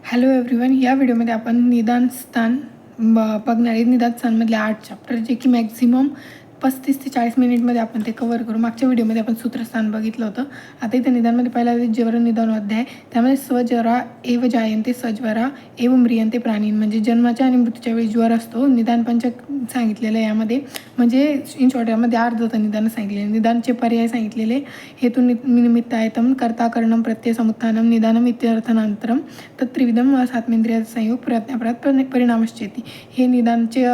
Hello everyone. या व्हिडिओमध्ये आपण निदान स्थान बघणार आहे. निदान स्थानमधले 8 चॅप्टर जे की मॅक्झिमम 35 ते 40 मिनिटमध्ये आपण ते कव्हर करू. मागच्या व्हिडिओमध्ये आपण सूत्रस्थान बघितलं होतं. आता इथे निदानमध्ये पहिला ज्वर निदान अध्याय, त्यामध्ये स्वज्वरा एव जायंते सज्वरा एव म्रियंते प्राणी, म्हणजे जन्माच्या आणि मृत्यूच्या वेळी ज्वर असतो. निदान पंचक सांगितलेलं आहे यामध्ये, म्हणजे इन शॉर्ट यामध्ये अर्धत निदान सांगितलेले. निदानचे पर्याय सांगितलेले. हेतू निमित्तायतम कर्ता करणम प्रत्यय समुत्थानम निदानम इत्यर्थानंतरम तत्त्रिविधम सात्मेंद्रिय संयोग प्रज्ञापरात परिणामश्चेती. हे निदानचे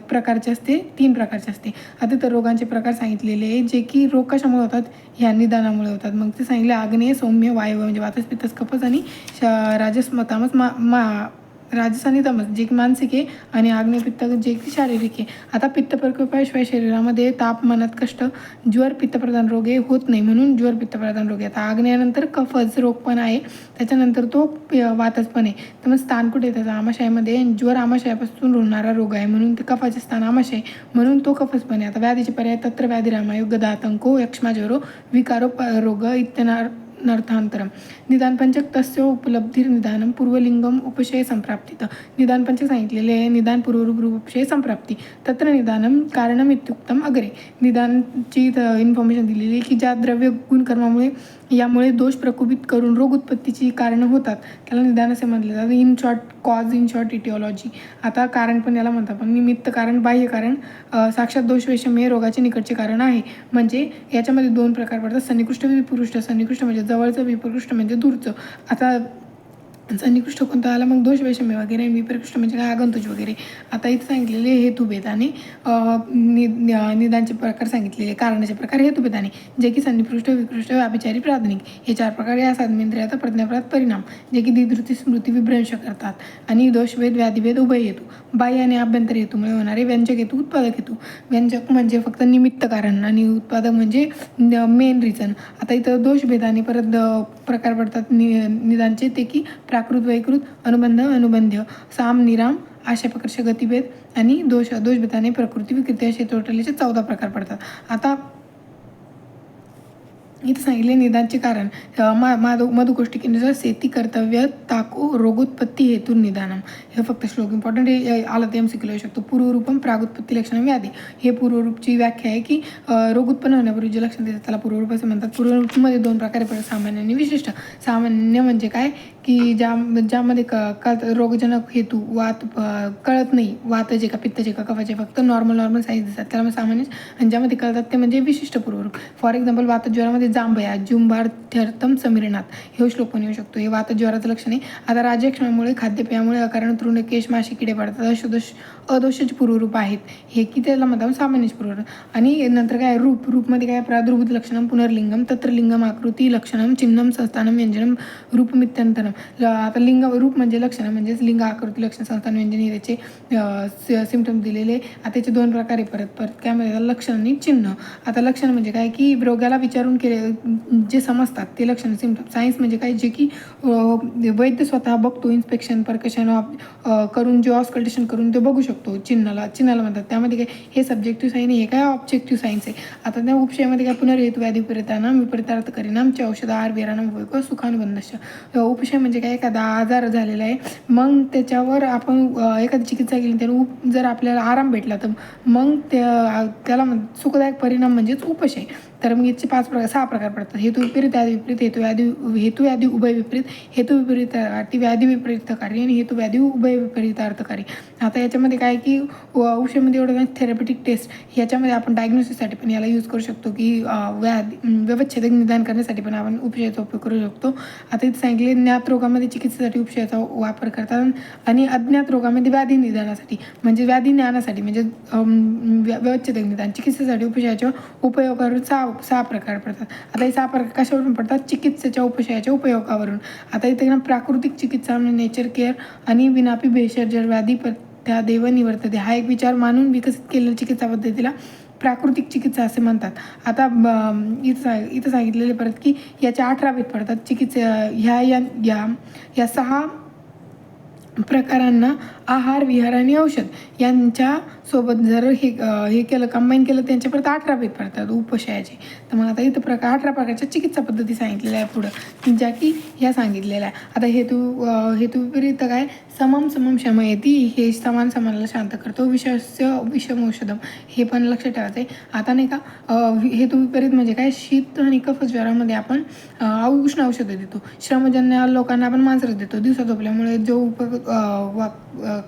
प्रकारचे असते, 3 प्रकारचे असते. आता तर रोगांचे प्रकार सांगितलेले आहे, जे की रोग कशामुळे होतात, ह्या निदानामुळे होतात. मग ते सांगितले आग्नेय, सौम्य, वायव्य म्हणजे वातस, पित्तस, कफस आणि राजस, तामस, राजस आणि तमस जे की मानसिक आहे, आणि आग्नेय पित्त जे की शारीरिक आहे. आता पित्त प्रकोपाशिवाय शरीरामध्ये तापमानात कष्ट, ज्वर पित्तप्रधान रोग हे होत नाही, म्हणून ज्वर पित्तप्रधान रोग आहे. आता आग्नेयानंतर कफच रोग पण आहे, त्याच्यानंतर तो वातच पण आहे. तर मग स्थान कुठे त्याचा आमाशयामध्ये, ज्वर आमाशयापासून होणारा रोग आहे, म्हणून ते कफाचे स्थान आमाशय, म्हणून तो कफच पण आहे. आता व्याधीचे पर्याय तत्र व्याधिरामायोग गदातंको यक्ष्माज्वरो विकारो रोग इत्यनर्थांतरम. निदानपंचक तस्य उपलब्धिर्निदानम पूर्वलिंगम उपशय संप्राप्तित. निदानपंचक सांगितलेले आहे निदान पूर्वरूप उपशय संप्राप्ती. तत्र निदानम कारणम इत्युक्तम अग्रे. निदानची इन्फॉर्मेशन दिलेली आहे की ज्या द्रव्य गुणकर्मामुळे यामुळे दोष प्रकोपित करून रोग उत्पत्तीची कारणं होतात, त्याला निदान असे म्हटले जातं. In short cause, in short etiology. आता कारण पण याला म्हणतात, पण निमित्त कारण, बाह्य कारण, साक्षात दोष वैषम्य हे रोगाचे निकटचे कारण आहे. म्हणजे याच्यामध्ये 2 प्रकार पडतात, सन्निकृष्ट विपृष्ठ. सन्निकृष्ट म्हणजे जवळचं, विपृष्ठ म्हणजे दूरचं. आता सन्निकृष्ट कोणता आला, मग दोष वैषम्य वगैरे, विपृष्ठ म्हणजे काय, आगंतुज वगैरे. आता इथे सांगितलेले हेतुभेदाने निदानचे प्रकार सांगितलेले, कारणाचे प्रकार हेतुभेदाने, जे की सन्निकृष्ट, विकृष्ट, अभिचारी, प्राथमिक हे 4 प्रकार या साधनेंद्रियाचा प्रज्ञापरात परिणाम, जे की दिधृती, स्मृती, विभ्रंश करतात. आणि दोषभेद, व्याधिभेद, उभय हेतू. बाह्य आणि आभ्यंतर हेतूमुळे होणारे व्यंजक हेतू, उत्पादक हेतू. व्यंजक म्हणजे फक्त निमित्त कारण, आणि उत्पादक म्हणजे मेन रिझन. आता इथं दोषभेदाने परत प्रकार पडतात निदानचे, ते की प्राकृत, वैकृत, अनुबंध, अनुबंध्य, साम, निराम, अशा प्रकारचे गतिभेद, आणि दोषभेदाने प्रकृती, विकृती असे टोटलीचे 14 प्रकार पडतात. आता इथं सांगितले निदानचे कारण, मधुकोष्टिकेनुसार सेती कर्तव्य ताको रोगोत्पत्ती हेतू निदानम. हे फक्त श्लोक इम्पॉर्टंट आहे, आला ते MCQ येऊ शकतो. पूर्वरूपम प्रागुत्पत्ती लक्षण व्याधी. हे पूर्वरूपची व्याख्या आहे की रोग उत्पन्न होण्यापूर्वी जे लक्षण देतात त्याला पूर्वरूप असे म्हणतात. पूर्वरूपमध्ये 2 प्रकारे पडतात, सामान्य आणि विशिष्ट. सामान्य म्हणजे काय की ज्यामध्ये रोगजनक हेतू वात कळत नाही, वाताचे का पित्ताचे का कफाचे, फक्त नॉर्मल साईज दिसतात, त्याला मग सामान्य. आणि ज्यामध्ये कळतात ते म्हणजे विशिष्ट पूर्वरूप. फॉर एक्झाम्पल वातज्वरामध्ये जांभया, जुंभार्थ्यर्थम समीरणात, हे श्लोक पण येऊ शकतो. हे वातज्वराचं लक्षण आहे. आता राजयक्षमामुळे, खाद्यपेयामुळे अकारण तृण, केश, माशी, किडे पडतात, अदोषाचे पूर्वरूप आहेत, हे की त्याला म्हणतात सामान्य पूर्वरूप. आणि नंतर काय, रूपमध्ये काय, प्रादुर्भूत लक्षणम, पुनर्लिंगम, तत्रलिंगम, आकृती लक्षणम, चिन्हम, संस्थानम, व्यंजनम, रूपमित्यंतरम. आता रूप म्हणजे लक्षण, म्हणजेच लिंग, आकृती, लक्षण, संस्थान, व्यंजन हे त्याचे सिम्पटम दिलेले. आता त्याचे 2 प्रकारे परत काय म्हणजे लक्षण आणि चिन्ह. आता लक्षण म्हणजे काय की रोगाला विचारून केले जे समजतात ते लक्षण, सिम्पटम. सायन्स म्हणजे काय, जे की वैद्य स्वतः बघतो, इन्स्पेक्शन परकशन करून, जे ऑस्कल्टेशन करून ते बघू शकतो. चिन्हाला म्हणतात. त्यामध्ये काय, हे सब्जेक्टिव्ह सायन्स, हे काय ऑब्जेक्टिव्ह सायन्स आहे. आता त्या उपशयामध्ये काय, पुनर्हेतू, व्याधी विपरीतानाम, विपरीतार्थ परिणामचे औषध, आहार, विराणाम, उपयोग, सुखानुबंधश्च. उपशय म्हणजे काय, एखादा आजार झालेला आहे, मग त्याच्यावर आपण एखादी चिकित्सा केली, त्याला जर आपल्याला आराम भेटला, तर मग त्याला सुखदायक परिणाम म्हणजेच उपशय. तर मग याचे 6 प्रकार पडतात. हेतू विपरीत, व्याधी विपरीत, हेतू व्याधी उभय विपरीत, हेतू विपरीत व्याधी विपरीतकारी, आणि हेतू व्याधी उभय विपरीतार्थकारी. आता याच्यामध्ये काय की औषधामध्ये एवढं थेरपेटिक टेस्ट, याच्यामध्ये आपण डायग्नोसिससाठी पण याला यूज करू शकतो, की व्यवच्छेदक निदान करण्यासाठी पण आपण उपशयाचा उपयोग करू शकतो. आता इथे सांगितले ज्ञात रोगामध्ये चिकित्सेसाठी उपशयाचा वापर करतात, आणि अज्ञात रोगामध्ये व्याधी निदानासाठी, म्हणजे व्याधी ज्ञानासाठी, म्हणजे व्यवच्छेदक निदान चिकित्सेसाठी उपशयाच्या उपयोगावरून 6 प्रकार पडतात. आता हे 6 प्रकार कशावरून पडतात, चिकित्सेच्या उपशयाच्या उपयोगावरून. आता इथे प्राकृतिक चिकित्सा म्हणजे नेचर केअर, आणि विनापी भेषज व्याधी त्या देव निवर्तते, हा एक विचार मानून विकसित केलेल्या चिकित्सा पद्धतीला प्राकृतिक चिकित्सा असे म्हणतात. आता इथं सांगितलेले परत की याच्या 18 भेद पडतात चिकित्सा. ह्या 6 प्रकारांना आहार, विहार आणि औषध यांच्या सोबत जर हे केलं, कंबाईन केलं, त्यांच्या परत 18 भेद पडतात उपशयाचे. तर मग आता इथं 18 प्रकारच्या चिकित्सा पद्धती सांगितलेल्या आहे पुढं, ज्या की ह्या सांगितलेल्या आहे. आता हेतू विपरीत काय, समम शमयती, हे समान समानाला शांत करतो. विषस्य विषम औषधम, हे पण लक्षात ठेवायचं आहे. आता नाही का, हेतू विपरीत म्हणजे काय, शीत आणि कफ ज्वरामध्ये आपण उष्ण औषधं देतो. श्रमजन्य लोकांना आपण मांजरच देतो. दिवसा झोपल्यामुळे जो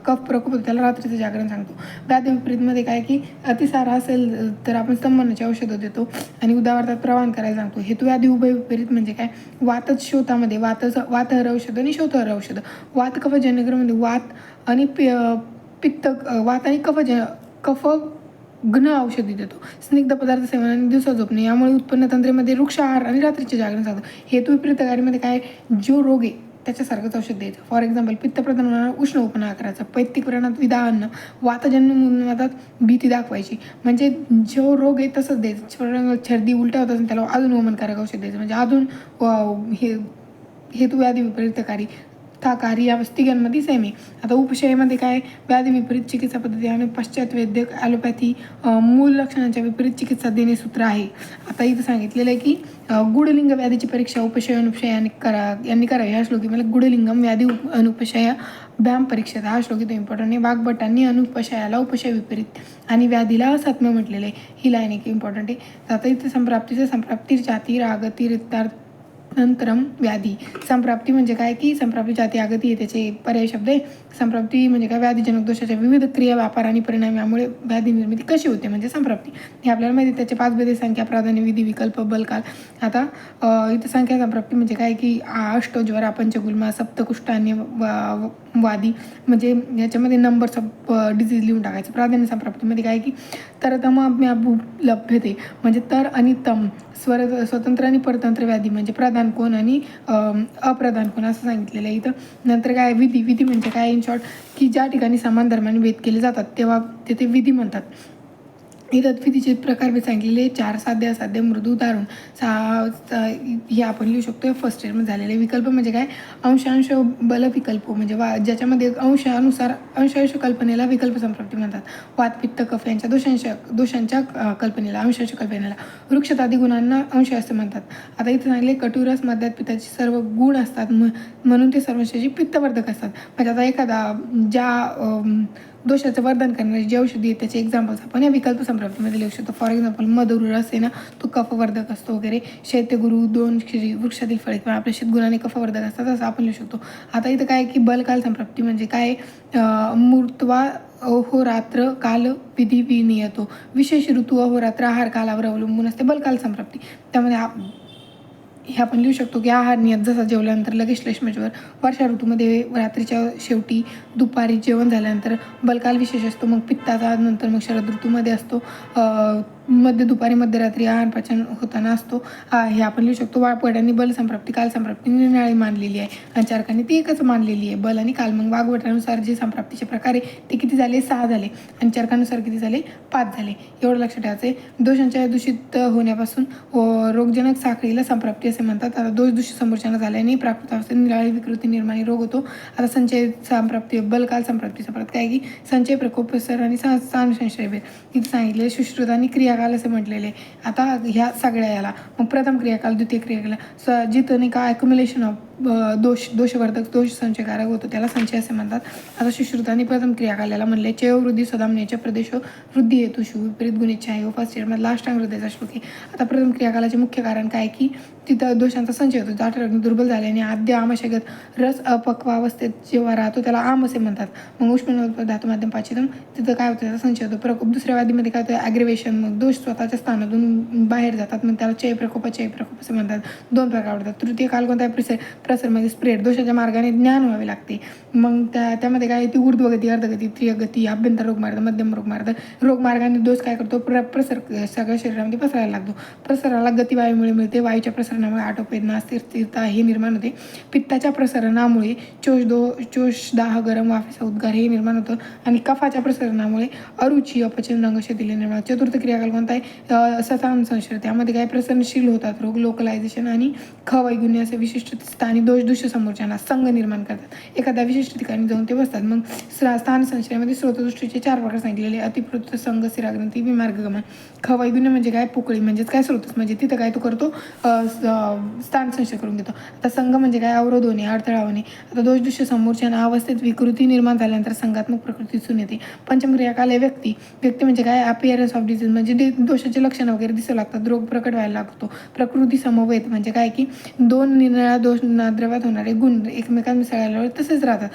कफ प्रकोप होतो त्याला रात्रीचं जागरण सांगतो. व्याधी विपरीतमध्ये काय की अतिसार असेल तर आपण स्तंभनाची औषधं देतो आणि उदावारतात प्रवाहन करायला सांगतो. हेतू व्याधी उभय विपरीत म्हणजे काय, वातच शोथामध्ये वातहर औषधं आणि शोथहर औषधं. वात कफजन्यकरमध्ये वात आणि पित्त, वात आणि कफ घन औषधी देतो. स्निग्ध पदार्थ सेवन आणि दिवसा झोपणे यामुळे उत्पन्न तंत्रेमध्ये वृक्ष आहार आणि रात्रीचे जागरण सांगतो. हेतू विपरीतकारीमध्ये काय, जो रोग आहे त्याच्यासारखंच औषध द्यायचं. फॉर एक्झाम्पल, पित्तप्रधान उष्ण उपनाह करायचा, पैत्तिक प्रणात विधान, वातजन्य उन्मादात भीती दाखवायची. म्हणजे जो रोग आहे तसंच द्यायचं. छर्दी उलटा होत असेल त्याला अजून वमनकारक औषध द्यायचं. म्हणजे अजून हेतू व्याधी विपरीतकारी कार्य या तिघांमध्ये सेम आहे. आता उपशयामध्ये काय, व्याधी विपरीत चिकित्सा पद्धती आणि पाश्चात्य वैद्यक ॲलोपॅथी मूळ लक्षणांच्या विपरीत चिकित्सा देणे सूत्र आहे. आता इथं सांगितलेलं आहे की गुडलिंग व्याधीची परीक्षा उपशय अनुपशय यांनी करावी. ह्या श्लोकी मला गुडलिंगम व्याधी अनुपशय व्यायाम परीक्षा, हा श्लोक इथं इम्पॉर्टंट आहे. वाघभटांनी अनुपशयाला उपशय विपरीत आणि व्याधीला सात्म्य म्हटलेलं आहे. ही लाईन एक इम्पॉर्टंट आहे. आता इथं संप्राप्ती जाती रागती रिक्तार्थ नंतरम व्याधी. संप्राप्ती म्हणजे काय की संप्राप्ती जाती आगती आहे त्याचे पर्याय शब्द आहे. संप्राप्ती म्हणजे काय, व्याधीजनक दोषाच्या विविध क्रिया व्यापार आणि परिणाम यामुळे व्याधी निर्मिती कशी होते म्हणजे संप्राप्ती. हे आपल्याला माहिती. त्याचे 5 भेदे, संख्या, प्राधान्य, विधी, विकल्प, बलकाल. आता इथं संख्या संप्राप्ती म्हणजे काय की अष्टज्वरा, पंचगुल्मा, सप्तकुष्ठ आणि वादी, म्हणजे याच्यामध्ये नंबर्स ऑफ डिझीज लिहून टाकायचं. प्राधान्य संप्राप्तीमध्ये काय की तरतम लभ्यते, म्हणजे तर आणि तम स्वतंत्र आणि परतंत्र व्याधी, म्हणजे प्रधान कोण आणि अप्रधान कोण असं सांगितलेलं आहे इथं. नंतर काय, विधी म्हणजे काय, इन शॉर्ट की ज्या ठिकाणी समान धर्माने भेद केले जातात तेव्हा ते विधी म्हणतात. इथं विधीचे प्रकार मी सांगितलेले 4, साध्य, असाध्य, मृदू, दारुण. हे आपण लिहू शकतो फर्स्ट इयरमध्ये झालेले. विकल्प म्हणजे काय, अंशांश बल विकल्प, म्हणजे ज्याच्यामध्ये अंशांश कल्पनेला विकल्प संप्राप्ती म्हणतात. वात, पित्त, कफ यांच्या दोषांच्या कल्पनेला अंशांश कल्पनेला. वृक्षतादी गुणांना अंश असे म्हणतात. आता इथे सांगितले कटुरस मध्यात पित्ताचे सर्व गुण असतात म्हणून ते सर्वांशी पित्तवर्धक असतात. म्हणजे आता एखादा ज्या दोषाचं वर्धन करणारी जी औषधी आहे त्याचे एक्झाम्पल्स आपण या विकल्प संप्राप्तीमध्ये लिहू शकतो. फॉर एक्झाम्पल, मधुर रस आहे ना, तो कफवर्धक असतो वगैरे. शैत्यगुरु, 2 क्षीरी, वृक्षातील फळे किंवा आपल्या शीतगुणाने कफवर्धक असतात असं आपण लिहू शकतो. आता इथं काय की बलकाल संप्राप्ती म्हणजे काय, मूर्तवा अहोरात्र काल विधी विनियतो, विशेष ऋतू अहोरात्र आहार कालावर अवलंबून असते बलकाल संप्राप्ती. त्यामध्ये हे आपण लिहू शकतो की आहार नियत, जसा जेवल्यानंतर लगेच श्लेष्मज्वर. वर्षा ऋतूमध्ये रात्रीच्या शेवटी दुपारी जेवण झाल्यानंतर बलकाल विशेष असतो. मग पित्ताचा नंतर मग शरद ऋतूमध्ये असतो. दुपारी मध्यरात्री आहार पचन होताना असतो. हे आपण लिहू शकतो. वाघभटांनी बल संप्राप्ती काल संप्राप्ती निराळी मानलेली आहे आणि चारकांनी ती एकच मानलेली आहे, बल आणि काल. मग वाघभटानुसार जे संप्राप्तीचे प्रकार आहे ते किती झाले, 6 झाले आणि चारकानुसार किती झाले, 5 झाले. एवढं लक्षात ठेवायचं आहे. दोषांच्या दूषित होण्यापासून रोगजनक साखळीला संप्राप्ती असे म्हणतात. आता दोष दूषित समोरच्याला झाल्याने प्राकृत अवस्थेत निराळी विकृती निर्माणी रोग होतो. आता संचय संप्राप्ती, बलकाल संप्राप्ती काय की संचय, प्रकोप, प्रसर आणि संशय भेद. तिथे सांगितले सुश्रुत आणि क्रियाकाल असे म्हटलेले. आता ह्या सगळ्या याला मग प्रथम क्रियाकाल, द्वितीय क्रियाकाल, जिथं नाही का ॲक्युम्युलेशन ऑफ दोषवर्धक, दोष संचयकारक होतो त्याला संचय असे म्हणतात. आता सुश्रुत आणि प्रथम क्रियाकालाला म्हणले चेववृद्धी सदामनेच्या प्रदेश वृद्धी हेतुषु विपरीत गुणिच्छा आहे. फर्स्ट इयरमधला अष्टांगहृदयाचा श्लोक आहे. आता प्रथम क्रियाकालाचे मुख्य कारण काय की तिथं दोषांचा संचय होतो. दाट दुर्बल झाल्याने आद्य आमशागत रस अपक्वावस्थेत जेव्हा राहतो त्याला आम असे म्हणतात. मग उष्ण धातू माध्यम पाचितम, तिथं काय होतं, त्याचा संचय होतो. प्रकोप, दुसऱ्या वादीमध्ये काय होतं, ॲग्रेवेशन, मग दोष स्वतःच्या स्थानातून बाहेर जातात, मग त्याला चय प्रकोप असे म्हणतात. 2 प्रकार आवडतात. तृतीय काल कोणता आहे, प्रसर म्हणजे स्प्रेड, दोषाच्या मार्गाने ज्ञान व्हावे लागते. मग त्यामध्ये काय ती ऊर्ध्वगती, अर्धगती, त्रियगती, आभ्यंतर रोगमार्ग, मध्यम रोगमार्ग. रोगमार्गाने दोष काय करतो, प्रसर सगळ्या शरीरामध्ये पसरायला लागतो. प्रसराला गती वायूमुळे मिळते. वायूच्या प्रसरणामुळे आटोपेदना, स्थिरता हे निर्माण होते. पित्ताच्या प्रसरणामुळे चोषदाह, गरम वाफेचा उद्गार हे निर्माण होतं आणि कफाच्या प्रसरणामुळे अरुची, अपचन, रंगशैथिल्य निर्माण. चतुर्थ क्रियाकाल कोणता आहे, सतान संशय. त्यामध्ये काय प्रसरणशील होतात रोग, लोकलायझेशन आणि खवैगुण्य असे विशिष्ट स्थानी आणि दोष दुष्य समोरच्यांना संघ निर्माण करतात. एखाद्या विशिष्ट ठिकाणी जाऊन ते बसतात. मग स्थान संशयामध्ये स्रोतदृष्टीचे 4 प्रकार सांगितलेले: अतिप्रवृत्त, संघ, शिराग्रंथी, विमार्गगमन. खवैगुण्य म्हणजे काय? पोकळी म्हणजेच काय? स्रोतस म्हणजे तिथं काय तो करतो, स्थान संशय करून घेतो. आता संघ म्हणजे काय? अवरोध होणे, अडथळा होणे. आता दोष दुष्य समोरच्यांना अवस्थेत विकृती निर्माण झाल्यानंतर संघात्मक प्रकृती दिसून येते. पंचमक्रियाकाल व्यक्ती म्हणजे काय? अपिअरन्स ऑफ डिझीज म्हणजे दोषाचे लक्षणं वगैरे दिसू लागतात, रोग प्रकट व्हायला लागतो. प्रकृती समवेत म्हणजे काय की दोन निरनिळ्या दोष द्रव्यात होणारे गुण एकमेकांत मिसळल्यावर तसेच राहतात.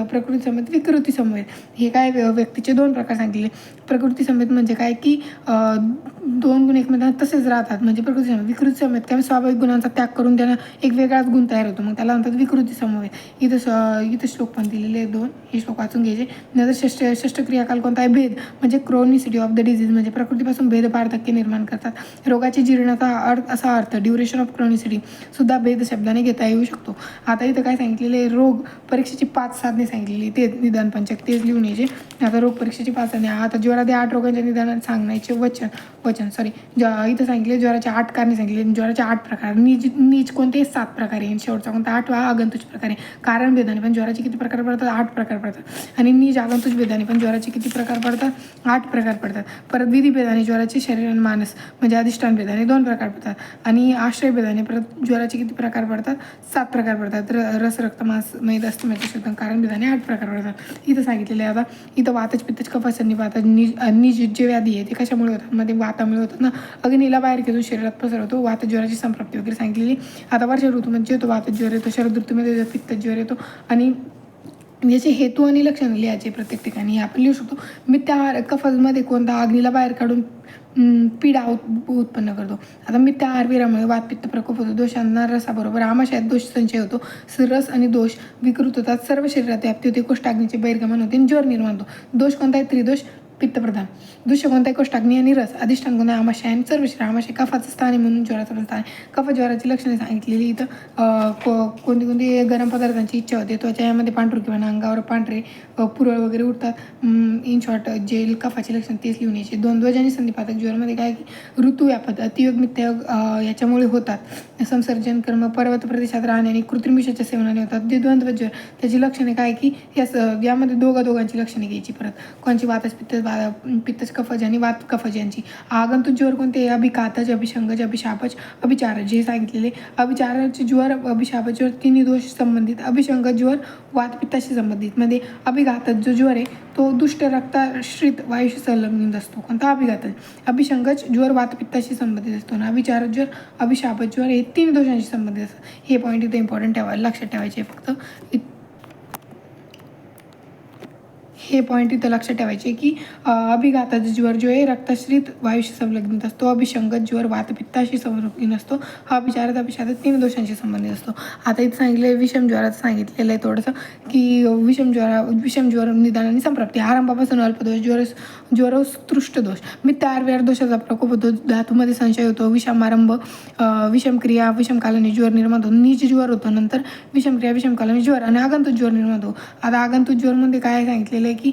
प्रकृती समेत, विकृती समवेत. हे काय? व्यक्तीचे 2 प्रकार सांगितले. प्रकृती समेत म्हणजे काय की 2 गुण एकमेकांत तसेच राहतात म्हणजे प्रकृती समेत. विकृती समेत काय? स्वाभाविक गुणांचा त्याग करून त्यांना एक वेगळाच गुण तयार होतो, मग त्याला म्हणतात विकृती समवेत. इथं श्लोक पण दिलेले 2, हे श्लोक वाचून घ्यायचे. नंतर षष्ठ क्रियाकाल कोणता आहे? भेद म्हणजे क्रोनिसिटी ऑफ द डिझीज म्हणजे प्रकृतीपासून भेद पार्थक्य निर्माण करतात. रोगाची जीर्णता असा अर्थ ड्युरेशन ऑफ क्रोनिसिटी सुद्धा भेद शब्दाने घेता येऊ शकतो. आता इथं काय सांगितलेले? रोग परीक्षेची 5 साधने सांगितलेली, तेच निदान पंचक, तेच लिहून यायचे. आता रोग परीक्षेची 5 साधने. आता ज्वरामध्ये 8 रोगांच्या निदानात सांगण्याचे इथं सांगितले ज्वराचे 8 कारणे सांगितले. ज्वराचे 8 प्रकार. नीच कोणते? 7 प्रकारे. शेवटचा कोणता? 8वा आगंतुक प्रकारे. कारण भेदाने पण ज्वराचे किती प्रकार पडतात? 8 प्रकार पडतात. आणि नीच आगंतुक भेदाने पण ज्वराचे किती प्रकार पडतात? 8 प्रकार पडतात. परत विधी भेदाने ज्वराचे शरीर आणि मानस म्हणजे अधिष्ठान भेदाने 2 प्रकार पडतात. आणि आश्रय भेदाने परत ज्वराचे किती प्रकार पडतात? 7 प्रकार पडतात. रस, रक्त, मांस, मेद, अस्थमाचे शोधन. कारण भेदाने 8 प्रकार पडतात. इथं सांगितलेले. आता इथं वातच, पित्तच, कफ, संधिवात, निज जे व्याधी आहे ते कशामुळे होतात? मध्ये वातामुळे होतात ना. अग्नीला बाहेर घेऊन शरीरात पसरवतो. वात ज्वराची संप्राप्ती वगैरे सांगितलेली. आता वर्षा ऋतूमध्ये येतो वात ज्वर येतो, शरद ऋतूमध्ये पित्त ज्वर येतो. आणि याचे हेतू आणि लक्षण लिहायचे प्रत्येक ठिकाणी आपण लिहू शकतो. मिथ्या कफामध्ये कोणता? अग्नीला बाहेर काढून पीडा उत्पन्न करतो. आता मिथ्या आहारविरामुळे वात पित्त प्रकोप होतो. दोषांना रसाबरोबर आमाशयात दोष संचय होतो. रस आणि दोष विकृत होतात. सर्व शरीरात व्याप्ती होते. कोष्ठाग्नीचे बहिर्गमन होते आणि ज्वर निर्माण होतो. दोष कोणता आहे? त्रिदोष पित्तप्रधान. दुष्य कोणता आहे? कोष्ठाग्नी आणि रस. अधिष्ठान कोणता आहे? आमाशय आणि सर्व शरीर. आमाशय कफाचं स्थान आहे म्हणून ज्वराचं पण स्थान आहे. कफ ज्वराची लक्षणे सांगितलेली. इथं कोणती गरम पदार्थांची इच्छा होते. त्वचा यामध्ये पांढरू किंवा अंगावर पांढरे पुरळ वगैरे उठतात. इन शॉर्ट जेल कफाची लक्षण तेच लिहून यायचे. द्वंद्वज आणि संधिपातक ज्वरामध्ये काय की ऋतुव्यापत, अतियोग, मिथ्यायोग याच्यामुळे होतात. संसर्जन कर्म पर्वत प्रदेशात राहणे आणि कृत्रिम विषाच्या सेवनाने होतात. जे द्वंद्व ज्वर त्याची लक्षणे काय की यामध्ये दोघांची लक्षणे घ्यायची. परत कोणची? वातच, पित्तच, कफज आणि वात कफज यांची. आगंतुक ज्वर कोणते? अभिघातज, अभिशंगज, अभिशापज, अभिचारज जे सांगितलेले. अभिचाराचे ज्वर, अभिशापज ज्वर तिन्ही दोष संबंधित. अभिशंगज ज्वर वात पित्ताशी संबंधित. मध्ये अभिघातज जो ज्वर आहे तो दुष्ट रक्ताश्रित वायूशी संलग्नित असतो. कोणता? अभिघातज. अभिशंगज ज्वर वात पित्ताशी संबंधित असतो. आणि अभिचारज ज्वर, अभिशापज ज्वर हे 3 दोषांशी संबंधित असतात. हे पॉईंट इथे इम्पॉर्टंट लक्षात ठेवायचे. फक्त हे पॉईंट इथं लक्षात ठेवायचे की अभिघाताचा ज्वर जो आहे रक्ताश्रित वायूशी संलग्नित असतो. अभिशंगत ज्वर वातपित्ताशी संलग्नित असतो. अभिचारत, अभिशारत 3 दोषांशी संबंधित असतो. आता इथं सांगितलं विषम ज्वराचं सांगितलेलं आहे थोडंसं की विषम ज्वर निदान आणि संप्राप्ती. आरंभापासून अल्पदोष, ज्वरोत्कृष्ट दोष, मिथ्या आहार दोषाचा प्रकोप होतो. धातूमध्ये संशय होतो. विषमारंभ, विषमक्रिया, विषमकालाने ज्वर निर्माण होतो. नीच ज्वर होतो. नंतर विषमक्रिया, विषमकालाने ज्वर आणि आगंतुक ज्वर निर्माण होतो. आता आगंतुक ज्वरमध्ये काय सांगितलेलं आहे की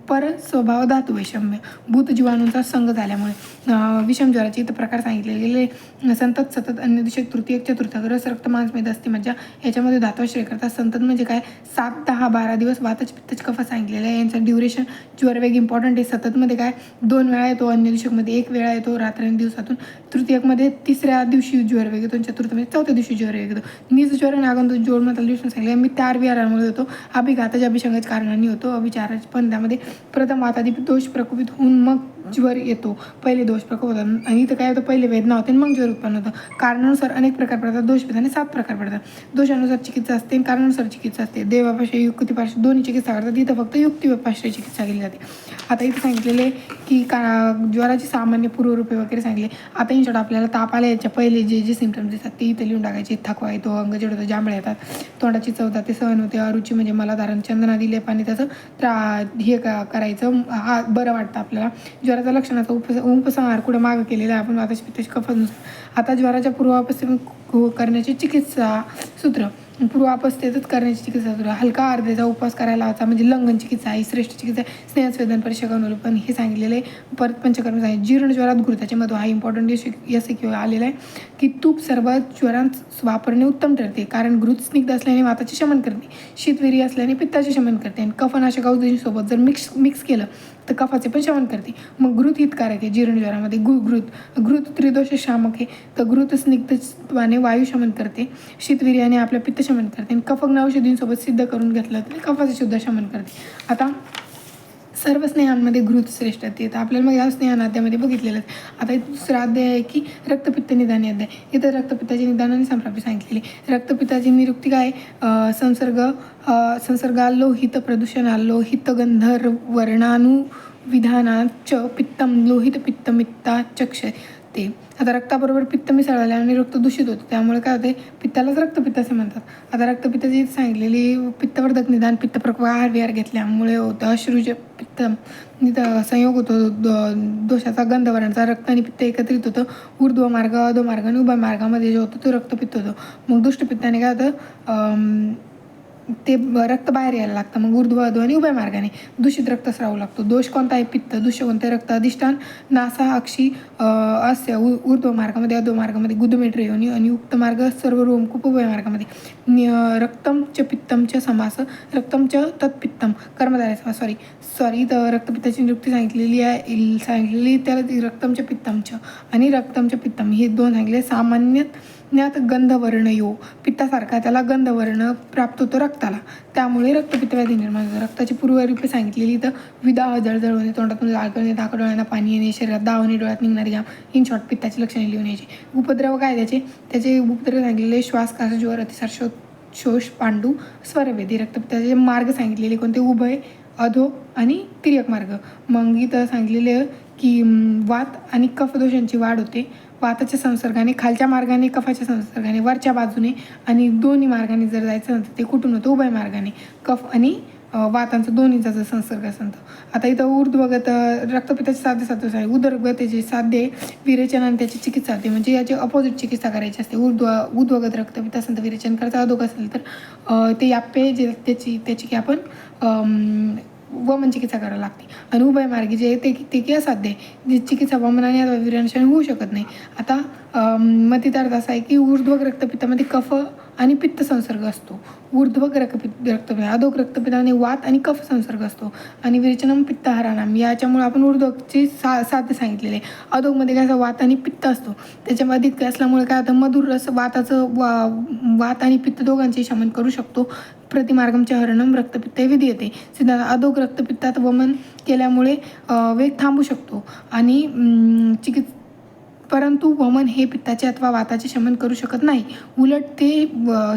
पर स्वभाव धातू वैषम्य, भूत जीवाणूंचा संघ झाल्यामुळे. विषम ज्वराचे इथं प्रकार सांगितले गेले. संतत, सतत, अन्य दिशक, तृतीयक, चतुर्थक, रस, रक्त, मांस, मेद, अस्थि, मज्जा याच्यामध्ये धातुआश्रय करतात. संतत म्हणजे काय? 7, 10, 12 दिवस. वातच, पित्तच, कफ सांगितलेलं आहे. यांचं ड्युरेशन ज्वरवेग इम्पॉर्टंट आहे. सततमध्ये काय 2 वेळा येतो. अन्य दिशकमध्ये 1 वेळा येतो रात्र आणि दिवसातून. तृतीयकमध्ये 3ऱ्या दिवशी ज्वरवेग येतो. चतुर्थमध्ये 4थ्या दिवशी ज्वरवेग येतो. निज ज्वर आणि आगंतुक ज्वर मध्ये ड्युरेशन सांगितलं. मिथ्या आहार होतो. अभिघातज, अभिशंगज कारणांनी होतो. अभिचाराज पण त्यामध्ये प्रथम वातादी दोष प्रकोपित होऊन मग ज्वर येतो. पहिले दोष प्रकोप होतात आणि इथं काय होतं? पहिले वेदना होते मग ज्वर उत्पन्न होतं. कारणानुसार अनेक प्रकार पडतात. दोषभेदाने 7 प्रकार पडतात. दोषानुसार चिकित्सा असते आणि कारणानुसार चिकित्सा असते. देवापाश्रय, युक्तिपाश्रय दोन्ही चिकित्सा करतात. इथं फक्त युक्तिपाश्रय चिकित्सा केली जाते. आता इथं सांगितलेले की ज्वराची सामान्य पूर्वरूपे वगैरे सांगितले. आता इन शॉर्ट आपल्याला ताप आल्या याच्या पहिले जे सिम्पटम्स दिसतात ते इथं लिहून टाकायचे. थकवा येतो, अंग जड होतं, जांभळ्या येतात, तोंडाची चव जाते, सहन होते, अरुची म्हणजे मलाधारण, चंदनादी लेपाने त्याचं हे करायचं. बरं वाटतं आपल्याला. ज्वराचा लक्षणाचा उपसंहार कुठे मागं केलेला आहे आपण वाताची पित्ताची कफानुसार. आता ज्वराच्या पूर्वापासून करण्याची चिकित्सा सूत्र. पूर्वावस्थेतच करण्याची चिकित्सा सुरू आहे. हलका अर्ध्याचा उपवास करायला हवा, म्हणजे लंघन चिकित्सा ही श्रेष्ठ चिकित्सा आहे. स्नेहस्वेदन परीक्षा अवलंबन हे सांगितलेलं आहे. परत पंचकर्म सांगितले. जीर्ण ज्वरात घृताचे मधु हा इम्पॉर्टंट SQ आलेला आहे की तूप सर्व ज्वरांत वापरणे उत्तम ठरते, कारण घृत स्निग्ध असल्याने वाताचे शमन करते, शीतवीर्य असल्याने पित्ताचे शमन करते, आणि कफनाशक औषधींसोबत जर मिक्स केलं तर कफाचे पण शमन करते. मग घृत हितकारक आहे जीर्ण ज्वरामध्ये. घृत त्रिदोष शामक आहे, तर घृत स्निग्धत्वाने वायू शमन करते, शीतवीर्याने आपलं पित्त शमन करते, आणि कफग्न औषधींसोबत सिद्ध करून घेतलं तर कफाचे सुद्धा शमन करते. आता सर्व स्नेहांमध्ये घृत श्रेष्ठ आहे, तर आपल्याला मग या स्नेहानाध्यामध्ये बघितलेलं आहे. आता दुसरा अध्याय आहे की रक्तपित्त निदान अध्याय. इथं रक्तपित्ताचे निदान आणि संप्राप्ती सांगितलेली. रक्तपित्ताची निरुक्ती काय? संसर्गालो हित प्रदूषणालो हित गंधर्वर्णानुविधानाच पित्तम लोहित पित्तमित्ता चक्ष ते. आता रक्ताबरोबर पित्त मिसळले आणि रक्त दूषित होतं, त्यामुळे काय होते? पित्तालाच रक्तपित्त असे म्हणतात. आता रक्तपित्ताची सांगितलेली पित्तवर्धक निदान पित्त प्रवाह विहार घेतल्यामुळे होतं. अश्रुज पित्त संयोग होतो, दोषाचा गंधवर्णाचा रक्त आणि पित्त एकत्रित होतं. ऊर्ध्व मार्ग, अधो मार्ग आणि उभय मार्गामध्ये जे होतं तो रक्तपित्त होतं. मग दुष्टपित्ताने काय होतं? ते रक्त बाहेर यायला लागतं. मग ऊर्ध्व, अधो आणि उभय मार्गाने दूषित रक्तस्राव लागतो. दोष कोणता आहे? पित्त. दूषित कोणते? रक्त. अधिष्ठान नासा अक्षी अस्य ऊर्ध्व मार्गामध्ये, अधो मार्गामध्ये गुदमेट्र योनी, आणि उक्त मार्ग सर्व रोमकूप उभय मार्गामध्ये. रक्तम च पित्तम च समास, रक्तम च तत्पित्तम कर्मधारय समास. सॉरी तर रक्तपित्ताची नियुक्ती सांगितलेली त्याला रक्तम च पित्तम च आणि रक्तम च पित्तम हे दोन सांगितले. सामान्यात गंधवर्णयो पित्तासारखा त्याला गंधवर्ण प्राप्त होतो रक्ताला, त्यामुळे रक्तपित्त व्याधी निर्माण होतं. रक्ताची पूर्वरूपे सांगितलेली तर विदाह, जळजळ होणे, तोंडातून लाळ करणे, दाखल डोळ्यांना पाणी येणे, शरीरात दाव होणे, डोळ्यात निघणारी घाम, इन शॉर्ट पित्ताची लक्षणे लिहून यायची. उपद्रव काय त्याचे उपद्रव सांगितलेले श्वास, कास, ज्वर, अतिसार, शोष, पांडू, स्वरवेदी. रक्तपित्ताचे मार्ग सांगितलेले कोणते? उभय, अधो आणि तिर्यक मार्ग. मग इथं सांगितलेले की वात आणि कफदोषांची वाढ होते. वाताच्या संसर्गाने खालच्या मार्गाने, कफाच्या संसर्गाने वरच्या बाजूने, आणि दोन्ही मार्गाने जर जायचं नंतर ते कुठून होतं? उभय मार्गाने. कफ आणि वातांचा दोन्हीचा जर संसर्ग असेल तर. आता इथं ऊर्ध्वगत रक्तपित्ताचे साध्य आहे. उदरगतीचे साध्य विरेचन आणि त्याची चिकित्सा होते, म्हणजे याची अपोजिट चिकित्सा करायची असते. ऊर्ध्वगत रक्तपित्त असेल तर विरेचन करायचं, अधोगत असेल तर ते याप्पे जे त्याची की आपण वमन चिकित्सा करावी लागते. आणि उभय मार्गी जे ते की असाध्य आहे, चिकित्सा वमनाने अथवा विरेचन होऊ शकत नाही. आता मतितार्थ असा आहे की ऊर्ध्वक रक्तपित्तामध्ये कफ आणि पित्त संसर्ग असतो. ऊर्ध्वक रक्तपित्त अधोक रक्तपित्ताने वात आणि कफ संसर्ग असतो. आणि विरेचनम पित्तहाराणाम याच्यामुळे आपण ऊर्ध्वकची साध्य सांगितलेले आहे. अधोकमध्ये काय असं वात आणि पित्त असतो, त्याच्यामध्ये काय असल्यामुळे काय होतं? मधुर रस वात आणि पित्त दोघांचे शमन करू शकतो. प्रतिमार्गमच्या हरणम रक्तपित्त विधी येते. सिद्धांत अधोक रक्तपित्तात वमन केल्यामुळे वेग थांबू शकतो आणि परंतु वमन हे पित्ताचे अथवा वाताचे शमन करू शकत नाही. उलट ते